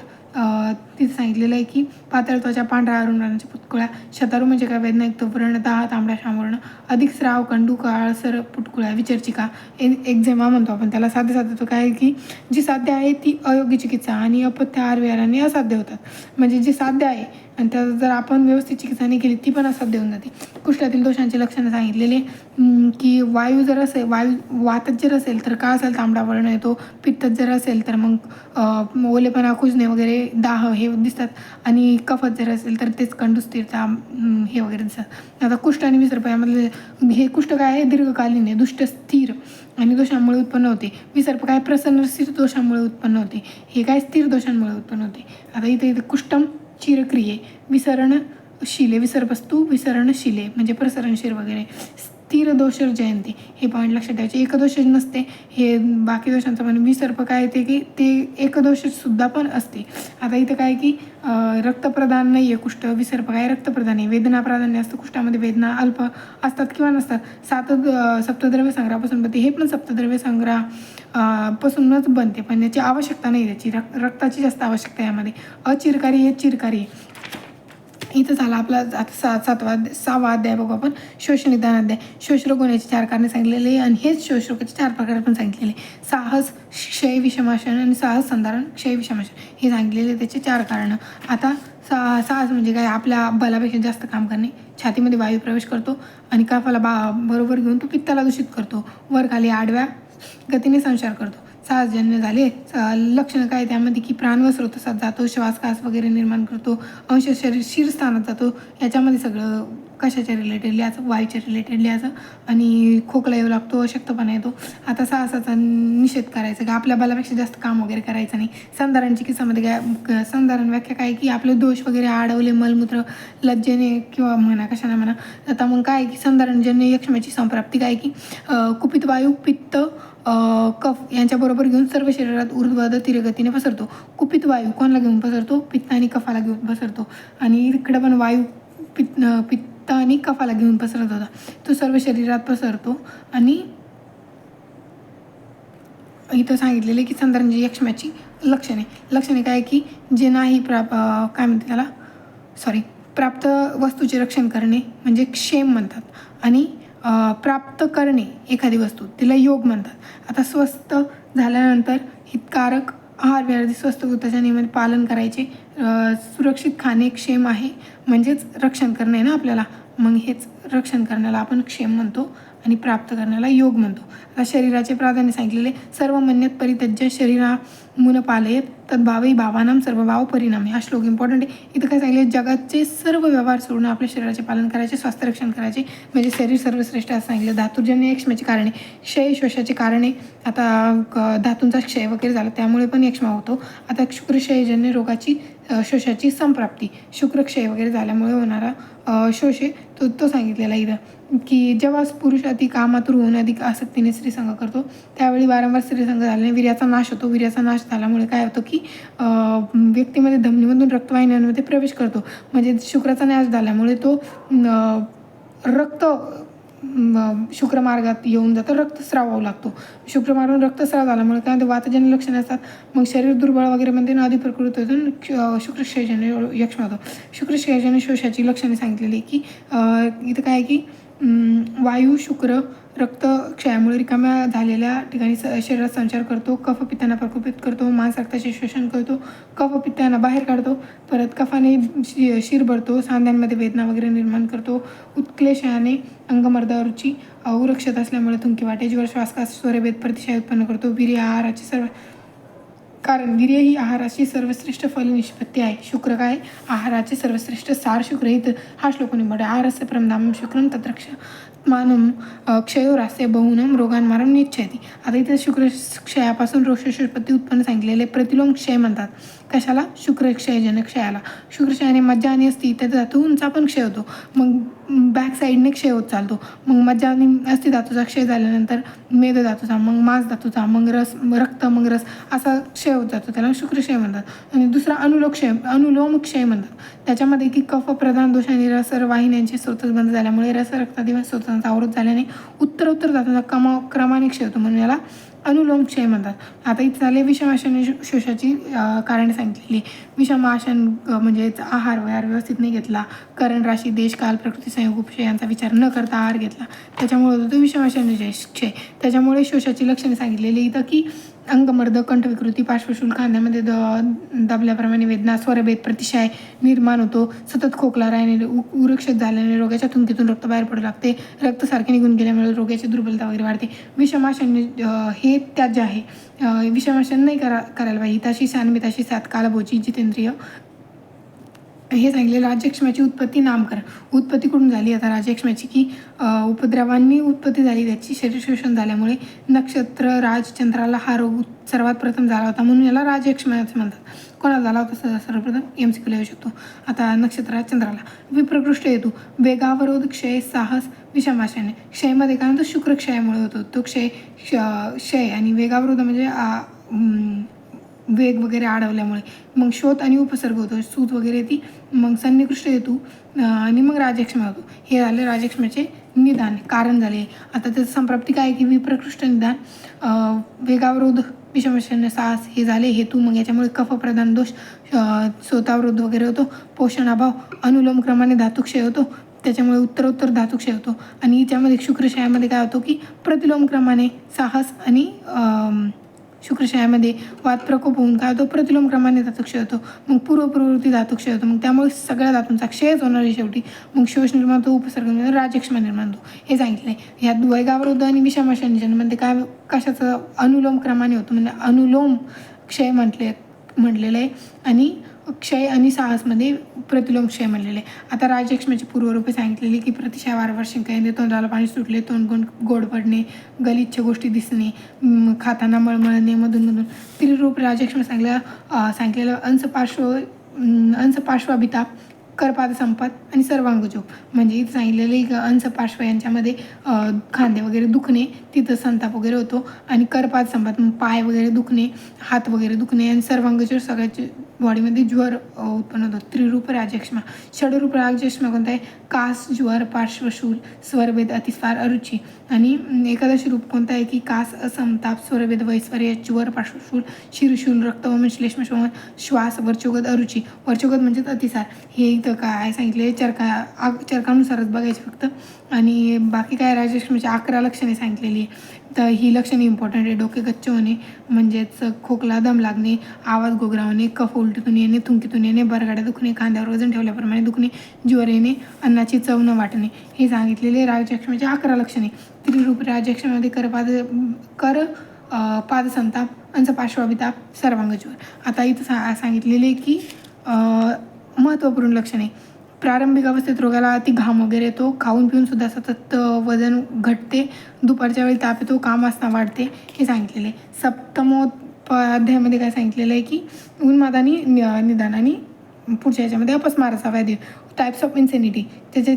तिथे सांगितलेलं आहे की पातळ त्वचा, पांढऱ्या अरुण वर्णाच्या पुटकुळ्या. शतारू म्हणजे काय? वेदनायुक्त व्रण, दाह, तांबडा श्यामवर्ण, अधिक स्राव, कंडू, काळसर पुटकुळ्या. विचर्चिका, एक्झेमा म्हणतो आपण त्याला. साध्य तो काय आहे की जी साध्य आहे ती अयोग्य चिकित्सा आणि अपथ्य आहार विहाराने असाध्य होतात. म्हणजे जी साध्य आहे आणि त्याचा जर आपण व्यवस्थित चिकित्सा नाही केली ती पण असाध्य होऊन जाते. कुष्ठातील दोषांची लक्षणं सांगितलेले की वायू जर असेल, वातच जर असेल तर काय असेल? तांबडा वर्ण येतो. पित्तच जर असेल तर मग ओलेपणा, खुजणे वगैरे, दाह हे दिसतात. आणि कफत जर असेल तर तेच कंडू, स्थिरता हे वगैरे दिसतात. आता कुष्ठ आणि विसर्प यामधले हे कुष्ठ काय आहे? दीर्घकालीन आहे, दुष्ट स्थिर आणि दोषांमुळे उत्पन्न होते. विसर्प काय? प्रसन्न स्थिर दोषांमुळे उत्पन्न होते. हे काय? स्थिर दोषांमुळे उत्पन्न होते. आता इथे कुष्ठम चिरक्रिये, विसरणशीले, विसर्पस्तू विसरणशीले म्हणजे प्रसरणशील वगैरे. स्थिर दोष जयंती, हे पॉईंट लक्षात ठेवायचे. एकदोष नसते हे बाकी दोषांचं, पण विसर्प काय येते की ते एकदोष सुद्धा पण असते. आता इथं काय की रक्तप्रदान नाही आहे कुष्ठ. विसर्प काय? रक्तप्रदान आहे. वेदना प्राधान्य असतं कुष्ठामध्ये, वेदना अल्प असतात किंवा नसतात. सप्तद्रव्य संग्रहापासून बनते, हे पण सप्तद्रव्य संग्रह पासूनच बनते, पण याची आवश्यकता नाही, त्याची रक्ताची जास्त आवश्यकता यामध्ये. अचिरकारी हे चिरकारी. इथं झाला आपला आता 6वा अध्याय बघू आपण, शोषनिदान अध्याय. शोषरोग होण्याची 4 कारणे सांगितलेली आणि हेच शोषरोगाचे 4 प्रकार पण सांगितलेले. साहस, क्षय, विषमाशन आणि साहस संधारण, क्षय, विषमाशन हे सांगितलेले त्याचे 4 कारणं. आता साहस म्हणजे काय? आपल्या बलापेक्षा जास्त काम करणे, छातीमध्ये वायू प्रवेश करतो आणि कफाला बरोबर घेऊन तो पित्ताला दूषित करतो, वर खाली आडव्या गतीने संचार करतो. साहसजन्य झाले. लक्षणं काय? त्यामध्ये की प्राण व स्रोतसात जातो, श्वास कास वगैरे निर्माण करतो, अंश शरीर शिरस्थानात जातो, याच्यामध्ये सगळं कशाच्या रिलेटेडली याचं, वायूच्या रिलेटेडली याचं, आणि खोकला येऊ लागतो, अशक्तपणा येतो. आता साहसाचा निषेध करायचा की आपल्या बलापेक्षा जास्त काम वगैरे करायचं नाही. संधारणची किस्सामध्ये काय संधारण व्याख्या काय की आपले दोष वगैरे अडवले मलमूत्र लज्जेने किंवा म्हणा कशाने म्हणा. आता मग काय की संधारणजन्य यक्ष्म्याची संप्राप्ती काय की कुपित वायू पित्त कफ यांच्याबरोबर घेऊन सर्व शरीरात ऊर्ध्वद तीव्रगतीने पसरतो. कुपित वायू कोणाला घेऊन पसरतो? पित्त आणि कफाला घेऊन पसरतो. आणि इकडं पण वायू पित्त आणि कफाला घेऊन पसरत होता. तो सर्व शरीरात पसरतो. आणि इथं सांगितलेले की संधारणजन्य यक्ष्म्याची लक्षणे काय की जे नाही काय म्हणते त्याला प्राप्त वस्तूचे रक्षण करणे म्हणजे क्षेम म्हणतात. आणि प्राप्त करणे एखादी वस्तू तिला योग म्हणतात. आता स्वस्थ झाल्यानंतर हितकारक आहार विहारादी स्वस्थ वृत्ताच्या नियमाचे पालन करायचे. सुरक्षित खाणे क्षेम आहे म्हणजेच रक्षण करणे ना आपल्याला. मग हेच रक्षण करण्याला आपण क्षेम म्हणतो आणि प्राप्त करण्याला योग म्हणतो. आता शरीराचे प्राधान्य सांगितलेले सर्व मन्यत परित्यज्य शरीरा मुन पालयेत तद्भावही भावानाम सर्व भाव परिणामी. हा श्लोक इम्पॉर्टंट आहे. इथं काय सांगितले जगाचे सर्व व्यवहार सोडून आपल्या शरीराचे पालन करायचे, स्वास्थ्य रक्षण करायचे म्हणजे शरीर सर्वश्रेष्ठ असं सांगितलं. धातुजन्य यक्ष्म्याची कारणे क्षय श्वासाची कारणे. आता धातूंचा क्षय वगैरे झाला त्यामुळे पण यक्ष्मा होतो. आता शुक्रक्षयजन्य रोगाची शोषाची संप्राप्ती, शुक्रक्षय वगैरे झाल्यामुळे होणारा शोषे तो सांगितलेला इथं की जेव्हा पुरुष अति कामातुर होऊन अधिक आसक्तीने स्त्रीसंग करतो त्यावेळी वारंवार स्त्रीसंग झाल्याने वीर्याचा नाश होतो. वीर्याचा नाश झाल्यामुळे काय होतं की व्यक्तीमध्ये धमनीमधून रक्तवाहिन्यांमध्ये प्रवेश करतो. म्हणजे शुक्राचा नाश झाल्यामुळे तो रक्त शुक्रमार्गात येऊन जातं, रक्तस्राव होऊ लागतो. शुक्रमार्गातून रक्तस्राव झाल्यामुळे काय वातजन्य लक्षणे असतात. मग शरीर दुर्बळ वगैरे म्हणते ना अधिक प्रकृती होतं. शुक्रक्षयजन्य यक्ष्मा होतो. शुक्रक्षयजन्य शोषाची लक्षणे सांगितलेली की इथं काय की वायू शुक्र रक्तक्षयामुळे रिकाम्या झालेल्या ठिकाणी शरीरात संचार करतो. कफ पित्तांना प्रकोपित करतो. मांस रक्ताचे शोषण करतो. कफ पित्तांना बाहेर काढतो. परत कफाने शिर भरतो. सांध्यांमध्ये वेदना वगैरे निर्माण करतो. उत्क्लेशाने अंगमर्दावरची उरक्षत असल्यामुळे थुंकी वाटे. जीवर श्वासकास स्वरभेद प्रतिशय उत्पन्न करतो. वीर्य आहाराची कारण वीर्य ही आहाराची सर्वश्रेष्ठ फलनिष्पत्ती आहे. शुक्र काय आहाराचे सर्वश्रेष्ठ सार शुक्र हित. हा श्लोक निबड आहारस्य प्रमदाम शुक्रम तत्रक्ष मानम क्षयोरास्य बहुनम रोगांमारम निच्छयती. आता इथे शुक्रक्षयापासून रोगशोषोत्पत्ती उत्पन्न सांगितलेले प्रतिलोम क्षय म्हणतात. कशाला? शुक्रक्षयजन्य क्षयाला. शुक्रक्षयाने मज्जा आणि अस्ती त्या धातूंचा पण क्षय होतो. मग बॅक साईडने क्षय होत चालतो. मग मज्जा आणि अस्ती धातूचा क्षय झाल्यानंतर मेद धातूचा, मग मांस धातूचा, मग रक्त, मग रस असा क्षय होत जातो. त्याला शुक्रक्षय म्हणतात. आणि दुसरा अनुलोम क्षय म्हणतात. त्याच्यामध्ये की कफ प्रधान दोष आणि रसवाहिन्यांचे स्रोतच बंद झाल्यामुळे रक्तादिवा स्रोतांचा अवरोध झाल्याने उत्तर धातूंचा क्रमाने क्षय होतो म्हणून याला अनुलोम क्षय म्हणतात. आता इथे झाले विषमाशन शोषाची कारणे सांगितलेली. विषमाशन म्हणजे आहार वहार व्यवस्थित नाही घेतला, करण राशी देश काल प्रकृती संयोग उपक्षय यांचा विचार न करता आहार घेतला त्याच्यामुळे होतो विषमाशन क्षय. त्याच्यामुळे शोषाची लक्षणे सांगितलेली इथं की अंगमर्द, कंठविकृती, पार्श्वशूल, खांद्यामध्ये दाबल्याप्रमाणे वेदना, स्वरभेद प्रतिशय निर्माण होतो. सतत खोकला राहणे, उरक्षित झाल्याने रोगाच्या थुंकीतून रक्त बाहेर पडू लागते. रक्त सारखे निघून गेल्यामुळे रोगाची दुर्बलता वगैरे वाढते. विषमाशन हे त्याज्य आहे. विषमाशन नाही करायला पाहिजे. हिताशी सानमिताशी सात कालभोची जितेंद्रिय हे सांगितले. राज्यक्षमाची उत्पत्ती नामकरण. उत्पत्ती कुठून झाली? आता राज्यक्षमाची की उपद्रवांनी उत्पत्ती झाली, त्याची शरीर शोषण झाल्यामुळे नक्षत्र राज चंद्राला हा रोग सर्वात प्रथम झाला होता म्हणून याला राज्यक्षमाचं म्हणतात. कोणाला झाला होता सर्वप्रथम? MCQ येऊ शकतो. आता नक्षत्रात चंद्राला. विप्रकृष्ट हेतू वेगावरोध क्षय साहस विषमाशने. क्षयमध्ये काय म्हणतो? शुक्रक्षयामुळे होतो तो क्षय आणि वेगावरोध म्हणजे वेग वगैरे अडवल्यामुळे. मग शोथ आणि उपसर्ग होतो, सूत वगैरे ती. मग सन्निकृष्ट हेतू आणि मग राजक्षमा होतो. हे झाले राजक्षमाचे निदान कारण झाले. आता त्याचं संप्राप्ती काय की विप्रकृष्ट निदान, वेगावरोध, विषमशन, साहस हे झाले हेतू. मग याच्यामुळे कफप्रधान दोष, स्वतावरोध वगैरे होतो. पोषण अभाव, अनुलोम क्रमाने धातुक्षय होतो त्याच्यामुळे उत्तरोत्तर धातुक्षय होतो. आणि याच्यामध्ये शुक्रक्षयामध्ये काय होतो की प्रतिलोम क्रमाने साहस आणि शुक्रक्षयामध्ये वात प्रकोप होऊन काय होतो? प्रतिलोम क्रमाने धातुक्षय होतो. मग पूर्वप्रवृत्ती धातुक्षय होतो. मग त्यामुळे सगळ्या धातूंचा क्षयच होणार आहे शेवटी. मग शोष निर्माण होतो, उपसर्ग निर्माण, राजक्षमा निर्माण होतो हे सांगितलं आहे. ह्यात वैगावरोध आणि विषमाशनमध्ये काय कशाचं अनुलोम क्रमाने होतो म्हणजे अनुलोम क्षय म्हटलेलं आहे. आणि क्षय आणि साहसमध्ये प्रतिलोम क्षय म्हणलेले. आता राजयक्ष्माची पूर्वरूपे सांगितलेली की प्रतिशय वारंवार शिंका येणे, तोंडाला पाणी सुटले, तोंड गोड पडणे, गलिच्छ गोष्टी दिसणे, खाताना मळमळणे मधून त्रिरूप राजयक्ष्मा सांगितलेलं अंश पार्श्वाभिताप, करपाद संपात आणि सर्वांगजोग. म्हणजे इथं सांगितलेले अंश पार्श्व यांच्यामध्ये खांदे वगैरे दुखणे, तिथं संताप वगैरे होतो, आणि करपाद संपात पाय वगैरे दुखणे, हात वगैरे दुखणे, आणि सर्वांगजोग सगळ्याचे बॉडीमध्ये ज्वर उत्पन्न होतो. त्रिरूप राजयक्ष्मा. षडरूप राजयक्ष्मा कोणता आहे? कास, ज्वर, पार्श्वशूल, स्वरभेद, अतिस्वार, अरुची. आणि एकादशी रूप कोणता आहे की कास, असमताप, स्वरभेद, वैश्वर्य, ज्वर, पार्श्वशूल, शिरशूल, रक्तवमन, श्लेष्मशोमन, श्वास, वर्चोगत, अरुची. वर्चोगत म्हणजे अतिसार. हे इथं काय सांगितले? चरकानुसारच बघायचे फक्त. आणि बाकी काय राजयक्ष्मीची 11 लक्षणे सांगितलेली आहे. तर ही लक्षणे इम्पॉर्टंट आहे. डोके गच्च होणे म्हणजेच खोकला, दम लागणे, आवाज गोगरावणे, कफ उलटीतून येणे, थुंकीतून येणे, बरगाड्या दुखणे, खांद्यावर वजन ठेवल्याप्रमाणे दुखणे, ज्वर येणे, अन्नाची चव न वाटणे, हे सांगितलेले राजयक्ष्मीचे 11 लक्षणे. त्रिरूप राजयक्ष्मीमध्ये पाद संताप, अंश पार्श्वाभिताप, सर्वांगज्वर. आता इथं सांगितलेले की महत्त्वपूर्ण लक्षणे. प्रारंभिक अवस्थेत रोगाला अति घाम वगैरे येतो, खाऊन पिऊन सुद्धा सतत वजन घटते, दुपारच्या वेळी ताप येतो, कामवासना वाढते, हे सांगितलेले. सप्तमोपाध्यायामध्ये काय सांगितलेलं आहे की उन्मादानी निदान, आणि पुढच्या याच्यामध्ये अपस्माराचा व्याधी. टाईप्स ऑफ इन्सेनिटी त्याचे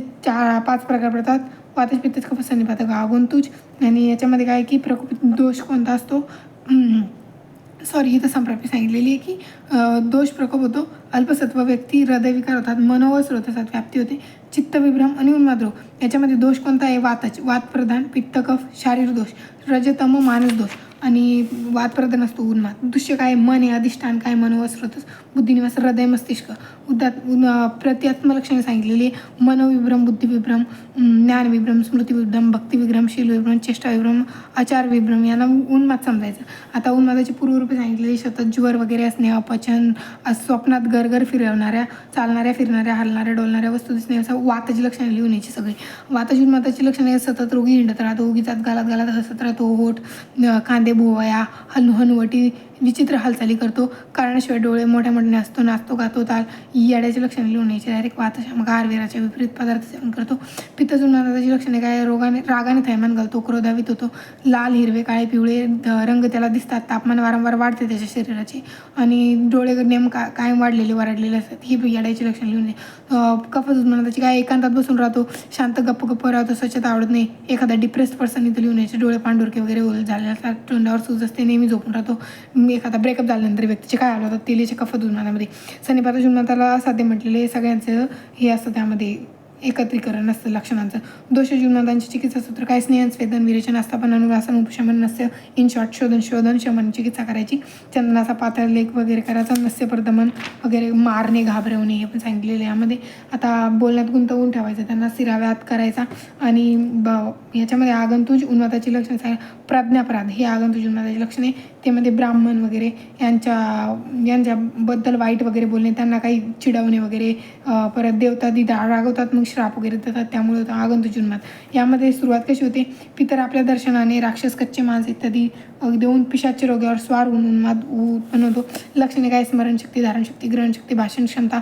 5 प्रकार पडतात. वातज, पित्तज, कफ, सन्निपातक, आगंतुज. आणि याच्यामध्ये काय की प्रकोपित दोष कोणता असतो? इथं संप्राप्ती सांगितलेली आहे की दोष प्रकोप होतो, अल्पसत्व व्यक्ती, हृदयविकार होतात, मन व स्रोतसात व्याप्ती होते, चित्तविभ्रम आणि उन्माद रोग. याच्यामध्ये दोष कोणता आहे? वातप्रधान, पित्त, कफ, शारीर दोष, रजतम, मानस दोष. आणि वातप्रधान असतो उन्माद. दृश्य काय? मन आहे, अधिष्ठान काय? मन व स्रोतस, बुद्धिनिवास, हृदय, मस्तिष्क. प्रत्यात्म लक्षणे सांगितलेली आहे. मनोविभ्रम, बुद्धिविभ्रम, ज्ञानविभ्रम, स्मृतिविभ्रम, भक्तिविभ्रम, शीलविभ्रम, चेष्टाविभ्रम, आचारविभ्रम, यांना उन्माद समजायचं. आता उन्मादाची पूर्वरूपे सांगितलेली सतत ज्वर वगैरे असणे, अपचन, स्वप्नात गरगर फिरवणाऱ्या, चालणाऱ्या, फिरणाऱ्या, हलणाऱ्या, डोलणाऱ्या वस्तू दिसणे, असं वाताची लक्षणे लिहून यायची सगळी. वाताची उन्मादाची लक्षणे सतत रोगी हिंडत राहतो, उगीचात घालत हसत राहतो, होठ, खांदे, भुवया, हनुवटी, विचित्र हालचाली करतो, कारणाशिवाय डोळे मोठ्या मोठ्याने असतो, नाचतो, गातो, ताल, याड्याची लक्षणे लिहून यायची. डायरेक्ट वातशामक, आहारविहाराच्या विपरीत पदार्थ सेवन करतो. पित्तज उन्मादाची लक्षणे काय? रागाने थैमान घालतो, क्रोधावित होतो, लाल, हिरवे, काळे, पिवळे रंग त्याला दिसतात, तापमान वारंवार वाढते त्याच्या शरीराचे, आणि डोळे कायम वरडलेले असतात, ही याड्याची लक्षणे लिहून ये. कफज उन्मादाची काय? एकांतात बसून राहतो, शांत गप्प राहतो, स्वच्छता आवडत नाही, एखादा डिप्रेस्ड पर्सन इथं लिहून यायचे. डोळे पांढुरके वगैरे झाले असतात, तोंडावर सूज असते, नेहमी झोपून राहतो, एखादा ब्रेकअप झाल्यानंतर व्यक्तीचे काय आलं होतं तेलीचे कफत उन्मादामध्ये. सन्निपात उन्मादाला असाध्य म्हटलेले सगळ्यांचं हे असतं, त्यामध्ये एकत्रीकरण असतं लक्षणांचं. दोष उन्मादांची चिकित्सा सूत्र काय? स्नेहन, स्वेदन, विरेचन, आस्थापन, अनुवासन, उपशमन, नस्य, इन शॉर्ट शोधन शमन चिकित्सा करायची. चंदनाचा पातळ लेख वगैरे करायचा, नस्य प्रदमन वगैरे, मारणे, घाबरवणे, हे पण सांगितलेलं यामध्ये. आता बोलण्यात गुंतवून ठेवायचं, त्यांना सिराव्यात करायचा. आणि याच्यामध्ये आगंतुज उन्मादाची लक्षणे प्रज्ञापराध, हे आगंतुज उन्मादाची लक्षणे. त्यामध्ये ब्राह्मण वगैरे यांच्याबद्दल वाईट वगैरे बोलणे, त्यांना काही चिडवणे वगैरे, परत देवता रागवतात, मग श्राप वगैरे देतात, त्यामुळे आगंतुज उन्माद. यामध्ये सुरुवात कशी होते? पितर आपल्या दर्शनाने राक्षस, कच्चे मांस इत्यादी देऊन पिशाच्य रोगावर स्वार होऊन उन्माद उत्पन्न होतो. लक्षणे काय? स्मरणशक्ती, धारणशक्ती, ग्रहणशक्ती, भाषण क्षमता,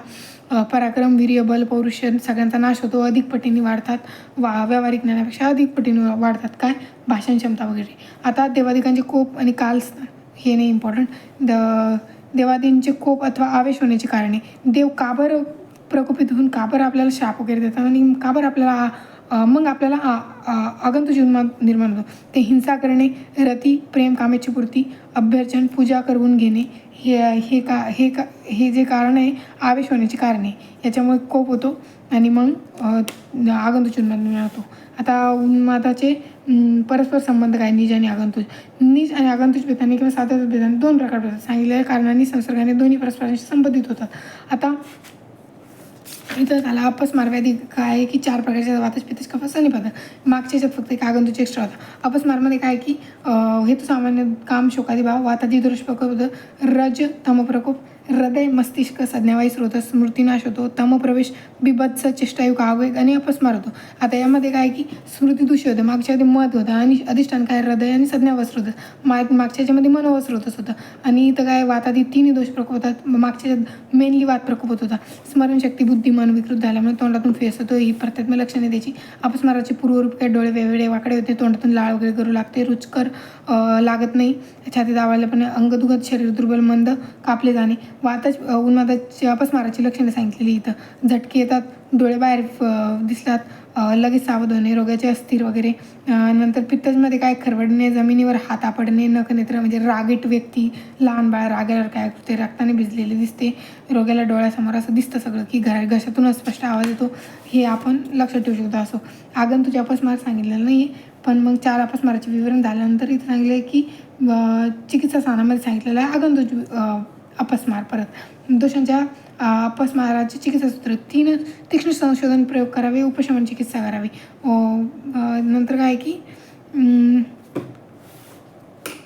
पराक्रम, वीर्य, बल, पौरुष सगळ्यांचा नाश होतो, अधिक पटीने वाढतात, व्यावहारिक ज्ञानापेक्षा अधिक पटीने वाढतात. काय? भाषण क्षमता वगैरे. आता देवादिकांचे कोप आणि काल, हे नाही इम्पॉर्टंट. देवादींचे कोप अथवा आवेश होण्याची कारणे. देव काबर प्रकोपित होऊन काबर आपल्याला शाप वगैरे देतात, आणि काबर आपल्याला आगंतुज उन्माद निर्माण होतो. ते हिंसा करणे, रती, प्रेम, कामेची पूर्ती, अभ्यर्चन, पूजा करून घेणे, हे जे कारण आहे आवेश होण्याची कारणे, याच्यामुळे कोप होतो, आणि मग आगंतुज उन्माद निर्माण होतो. आता उन्मादाचे परस्पर संबंध काय? निज आणि आगंतुज. निज आणि आगंतुज भेदाने किंवा सातत्य भेदाने 2 प्रकार पडतात. सांगितलेल्या कारणांनी संसर्गाने दोन्ही परस्परांशी संबंधित होतात. आता इथं झाला अपस्मार व्याधी काय आहे की 4 प्रकारचे वातज, पित्तज, कफ, सन्निपातक. मागच्या याच्यात फक्त एक आगंतुज एक्स्ट्रा होता. अपस्मारमध्ये काय की हेतू सामान्य काम, शोकादी भाव, वातादी दोष प्रकोप, रज तम प्रकोप, हृदय मस्तिष्क संज्ञावायू स्रोत स्मृतीनाश होतो, तमप्रवेश बिभत्स चेष्टायुग आवेग आणि अपस्मार होतो. आता यामध्ये काय की स्मृतीदूष्य होतं, मागच्या मध्ये मत होतं आणि अधिष्ठान काय हृदय आणि संज्ञावायू स्रोत, मागच्या याच्यामध्ये मनोवा स्रोतच होतं. आणि इथं काय वातादी तिन्ही दोष प्रकोप होतात. मागच्या मेनली वात प्रकोप होत होता. स्मरणशक्ती बुद्धी मन विकृत झाल्यामुळे तोंडातून फेस होतो, ही प्रत्येक लक्षणे त्याची. अपस्माराची पूर्वरूप काय डोळे वेगवेगळे वाकडे होते, तोंडातून लाळ वगैरे करू लागते, रुचकर लागत नाही, छातीत आवाळलेपणे, अंगदुखत, शरीर दुर्बल, मंद, कापले जाणे. उन्मादाची अपस्माराची लक्षणे सांगितलेली इथं. झटके येतात, डोळे बाहेर दिसतात, लगेच सावध होणे, रोगाचे अस्थिर वगैरे. नंतर पित्तजमध्ये काय खरवडणे, जमिनीवर हात आपडणे, नखनेत्र म्हणजे रागीट व्यक्ती, लहान बाळ रागावर काय करते, रक्ताने भिजलेले दिसते, रोग्याला डोळ्यासमोर असं दिसतं सगळं की घशातून अस्पष्ट आवाज येतो, हे आपण लक्षात ठेवू शकतो. असो आगंतुक अपस्मार सांगितलेलं नाही आहे, पण मग 4 अपस्माराचे विवरण झाल्यानंतर इथं सांगितलं आहे की चिकित्सा स्थानामध्ये सांगितलेलं आहे आगंतुक अपस्मार. परत दोषांच्या अपस्माराचे चिकित्सा सूत्र 3 तीक्ष्ण संशोधन प्रयोग करावे, उपशमन चिकित्सा करावी. नंतर काय की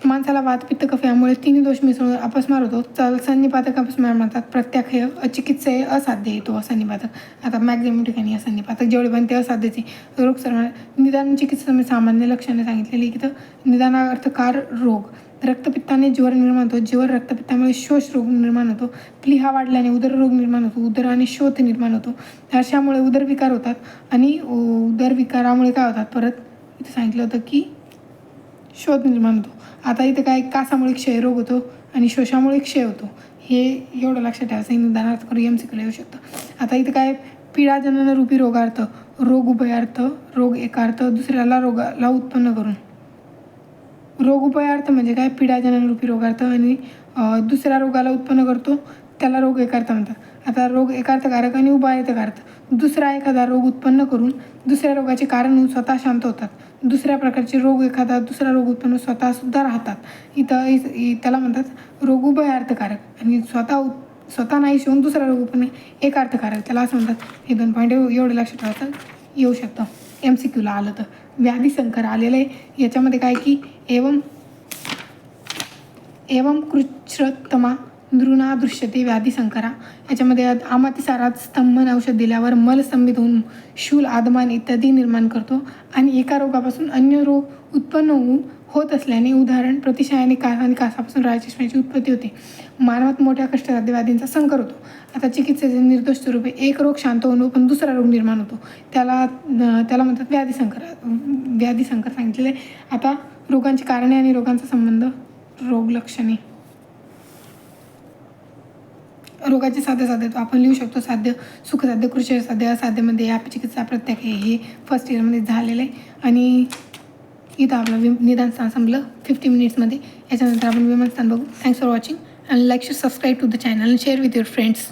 माणसाला वात पित्त कफ यामुळे 3 दोष मिसळून अपस्मार होतो. सन्निपातक अपस्मार म्हणतात. प्रत्याख्य चिकित्सा असाध्य येतो असन्निपातक. आता मॅक्झिमम ठिकाणी असन्निपातक जेवढे पण ते असाध्यचे. रोग सर्व निदान चिकित्सा सामान्य लक्षणे सांगितलेली की निदानार्थ कार रोग. रक्तपित्ताने ज्वर निर्माण होतो, ज्वर रक्तपित्तामुळे शोष रोग निर्माण होतो. प्लीहा वाढल्याने उदररोग निर्माण होतो, उदराने शोथ निर्माण होतो, अशामुळे उदरविकार होतात. आणि उदरविकारामुळे काय होतात, परत इथं सांगितलं होतं की शोथ निर्माण होतो. आता इथं काय कासामुळे क्षयरोग होतो आणि शोषामुळे क्षय होतो, हे एवढं लक्षात ठेवायचं. निदानार्थ करू MCQ येऊ शकतं. आता इथं काय पीडाजनन रूपी रोगार्थ, रोग उभयार्थ, रोग एकार्थ, दुसऱ्याला रोगाला उत्पन्न करून. रोग उभयार्थ म्हणजे काय पीडाजनन रूपी रोगार्थ आणि दुसऱ्या रोगाला उत्पन्न करतो त्याला रोग एकार्थ म्हणतात. आता रोग एकार्थकारक आणि उभयार्थकारक. दुसरा एखादा रोग उत्पन्न करून दुसऱ्या रोगाचे कारण होऊन स्वतः शांत होतात. दुसऱ्या प्रकारचे रोग एखादा दुसरा रोग उत्पन्न स्वतःसुद्धा राहतात. इथं त्याला म्हणतात रोग उभयार्थकारक. आणि स्वतः नाही शिवून दुसरा रोग उत्पन्न एकार्थकारक, त्याला असं म्हणतात. हे 2 पॉईंट एवढे लक्षात ठेवायचं येऊ शकतं. MCQला आलं तर. व्याधी संकर आलेलं आहे. याच्यामध्ये काय की एवं कृच्छ्रतमा नृणा दृश्यते व्याधी संकरा. याच्यामध्ये आमातिसारात स्तंभन औषध दिल्यावर मलस्तंभित होऊन शूल आदमान इत्यादी निर्माण करतो आणि एका रोगापासून अन्य रोग उत्पन्न होत असल्याने उदाहरण प्रतिशय आणि कासापासून राजचष्म्याची उत्पत्ती होते. मानवात मोठ्या कष्टसाध्य व्याधींचा संकर होतो. आता चिकित्सेचे निर्दोष स्वरूपे एक रोग शांत होऊन पण दुसरा रोग निर्माण होतो, त्याला म्हणतात व्याधी संकर सांगितलेले. आता रोगांची कारणे आणि रोगांचा संबंध, रोग लक्षणे. रोगाचे साध्य आपण लिहू शकतो. साध्य सुखसाध्य, कृषसाध्य, असाध्यमध्ये अपचिकित्सा प्रत्याख्य हे फर्स्ट इयरमध्ये झालेलं आहे. आणि इथं आपलं निदान स्थान संपलं 50 मिनिट्समध्ये. याच्यानंतर आपण विमान स्थान बघू. Thanks for watching and like to subscribe to the channel and share with your friends.